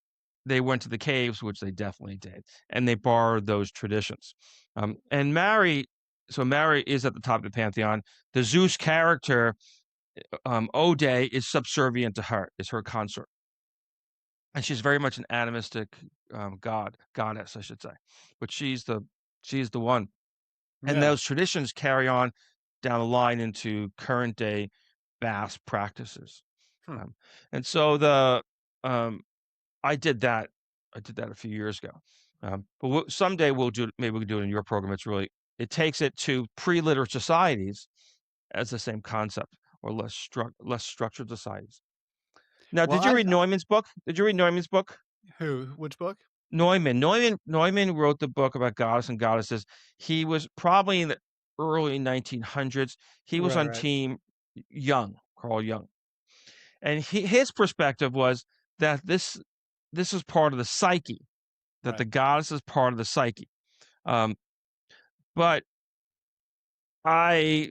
to the caves, which they definitely did, and they borrowed those traditions. And Mary, so Mary is at the top of the pantheon. The Zeus character, Ode, is subservient to her, is her consort, and she's very much an animistic goddess, I should say, but she's the one. And Yeah. those traditions carry on down the line into current day Basque practices. Hmm. Um, and so the um, I did that. I did that a few years ago. But someday we'll do. Maybe we can do it in your program. It takes it to pre-literate societies as the same concept, or less structured societies. Now, Well, did you read Neumann's book? Did you read Neumann's book? who? Which book? Neumann wrote the book about goddess and goddesses. He was probably in the early 1900s. He was Right. on Right. team Carl Jung, and his perspective was that this is part of the psyche, that the Right. goddess is part of the psyche. Um, but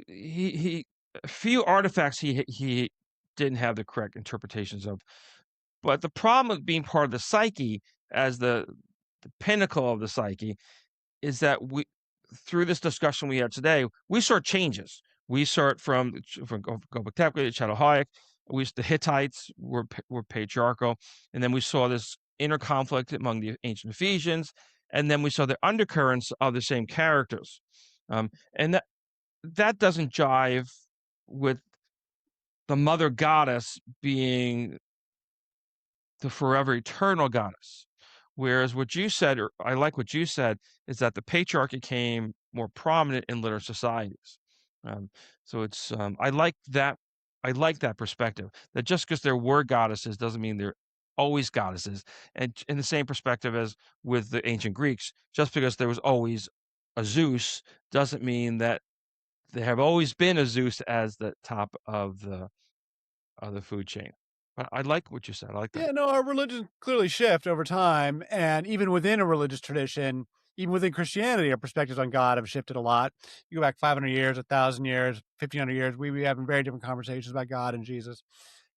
he a few artifacts he didn't have the correct interpretations of. But the problem of being part of the psyche, as the pinnacle of the psyche, is that we through this discussion we had today, we saw changes. We saw it from Göbekli Tepe to Çatalhöyük. The Hittites were patriarchal, and then we saw this inner conflict among the ancient Ephesians, and then we saw the undercurrents of the same characters, and that doesn't jive with the mother goddess being the forever eternal goddess. Whereas what you said, or I like what you said, is that the patriarchy came more prominent in literate societies. Um, so I like that. I like that perspective. That just because there were goddesses doesn't mean they're always goddesses. And in the same perspective as with the ancient Greeks, just because there was always a Zeus doesn't mean that there have always been a Zeus as the top of the food chain. I like what you said. I like that. Yeah, no, our religions clearly shift over time, and even within a religious tradition, even within Christianity, our perspectives on God have shifted a lot. You go back 500 years, 1,000 years, 1,500 years, we having very different conversations about God and Jesus,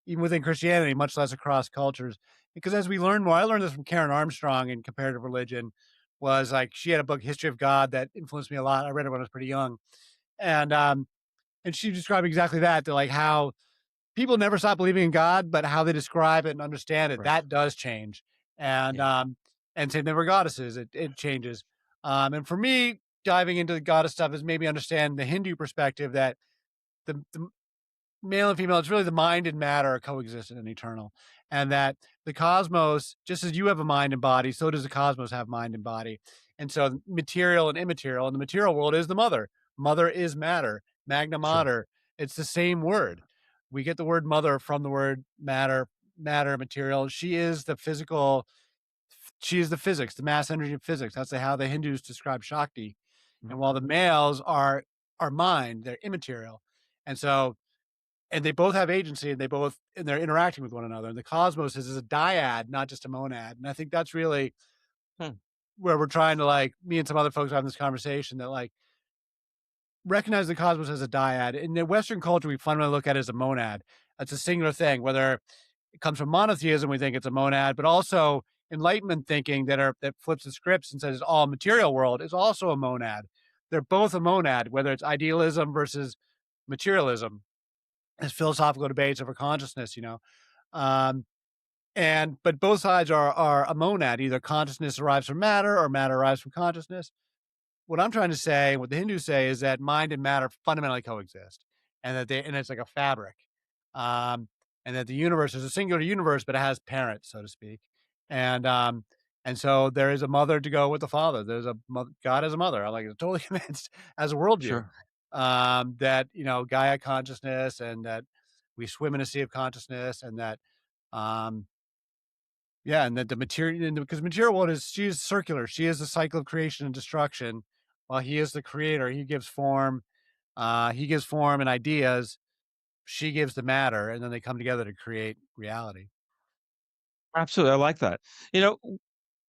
even within Christianity, much less across cultures. Because as we learn more, I learned this from Karen Armstrong in comparative religion, was like she had a book, History of God, that influenced me a lot. I read it when I was pretty young, and she described exactly that, like how people never stop believing in God, but how they describe it and understand it, Right. that does change. And Yeah. same thing with goddesses, it changes. And for me, diving into the goddess stuff is maybe understand the Hindu perspective that the male and female, it's really the mind and matter are coexistent and eternal. And that the cosmos, just as you have a mind and body, so does the cosmos have mind and body. And so material and immaterial, and the material world is the mother. Mother is matter, magna Sure. mater. It's the same word. We get the word mother from the word matter, material. She is the physical, she is the physics, the mass energy of physics. That's how the Hindus describe Shakti. And Mhm. while the males are mind, they're immaterial. And so and they both have agency and they're interacting with one another. And the cosmos is a dyad, not just a monad. And I think that's really Hmm. where we're trying to, like, me and some other folks are having this conversation, that like recognize the cosmos as a dyad. In the Western culture, we fundamentally look at it as a monad. It's a singular thing, whether it comes from monotheism, we think it's a monad, but also enlightenment thinking that flips the scripts and says all material world is also a monad. They're both a monad, whether it's idealism versus materialism, as philosophical debates over consciousness. Um, but both sides are a monad. Either consciousness arrives from matter or matter arrives from consciousness. What I'm trying to say, what the Hindus say, is that mind and matter fundamentally coexist, and it's like a fabric, um, and that the universe is a singular universe, but it has parents, so to speak, and um, and so there is a mother to go with the father. There's God as a mother. I like it, totally convinced as a worldview, Sure. that Gaia consciousness, and that we swim in a sea of consciousness, and that um, Yeah, and that the material, because material world is she is circular. She is the cycle of creation and destruction, while he is the creator. He gives form. He gives form and ideas. She gives the matter, and then they come together to create reality. Absolutely, I like that. You know,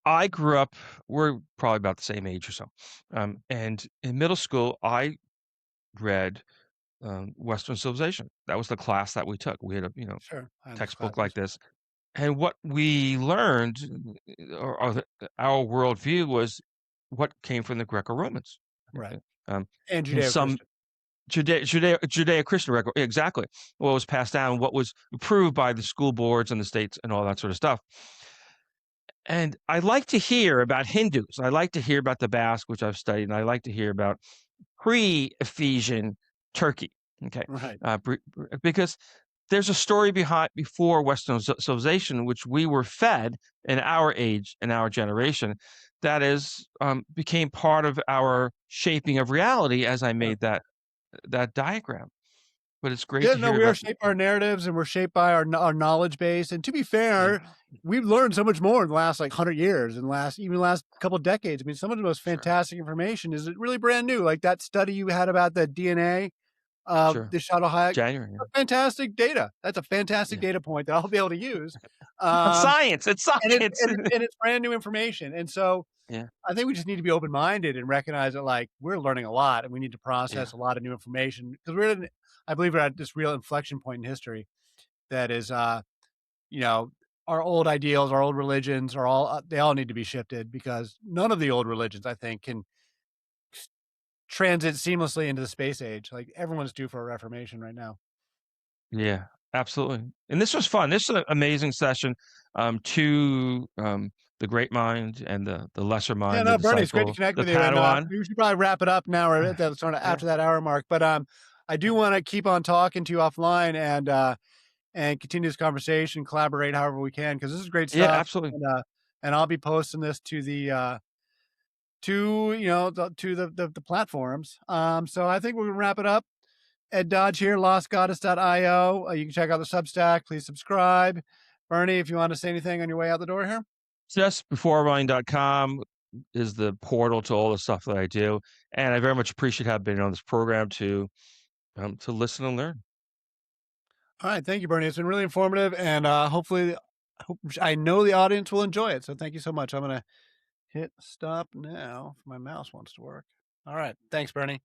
I grew up, we're probably about the same age or so. And in middle school, I read Western Civilization. That was the class that we took. We had a, Sure, I have those textbook like classes. this. And what we learned, our worldview was what came from the Greco-Romans. Right, Um, and and some Judeo-Christian. Judeo-Christian record, exactly. What was passed down, what was approved by the school boards and the states and all that sort of stuff. And I like to hear about Hindus. I like to hear about the Basque, which I've studied, and I like to hear about pre-Ephesian Turkey. Okay, Right. because there's a story behind before Western civilization, which we were fed in our age and our generation, that is became part of our shaping of reality. As I Sure. made that diagram, but it's great Yeah, to no, hear we are about. shaped by our narratives, and we're shaped by our knowledge base. And to be Yeah, fair, we've learned so much more in the last like 100 years, and last couple of decades. I mean, some of the most sure, fantastic information is really brand new. Like that study you had about the DNA of sure. the Çatalhöyük, January. fantastic data. That's a fantastic Yeah, data point that I'll be able to use. yeah. Um, Science. It's and it's science. and it's and it's brand new information. And so Yeah, I think we just need to be open minded and recognize that like we're learning a lot, and we need to yeah, process a lot of new information because I believe we're at this real inflection point in history that is, you know, our old ideals, our old religions are all they all need to be shifted because none of the old religions I think can transit seamlessly into the space age. Like everyone's due for a reformation right now. yeah. Absolutely. And this was fun. This is an amazing session. To the great mind and the lesser Yeah, mind, the no, Bernie, it's great to disciple, connect the with you, and Padawan. we should probably wrap it up now or at that sort of Yeah, after that hour mark. But I do yeah, want to keep on talking to you offline and continue this conversation, collaborate however we can because this is great yeah. stuff. Absolutely. And I'll be posting this to the to the platforms. So I think we're gonna wrap it up. Ed Dodge here, lostgoddess.io. You can check out the Substack. Please subscribe. Bernie, if you want to say anything on your way out the door here. Justbeforemine.com is the portal to all the stuff that I do, and I very much appreciate having been on this program to listen and learn. All right, thank you, Bernie. It's been really informative, and hopefully, I know the audience will enjoy it. So thank you so much. I'm gonna hit stop now if my mouse wants to work. All right, thanks, Bernie.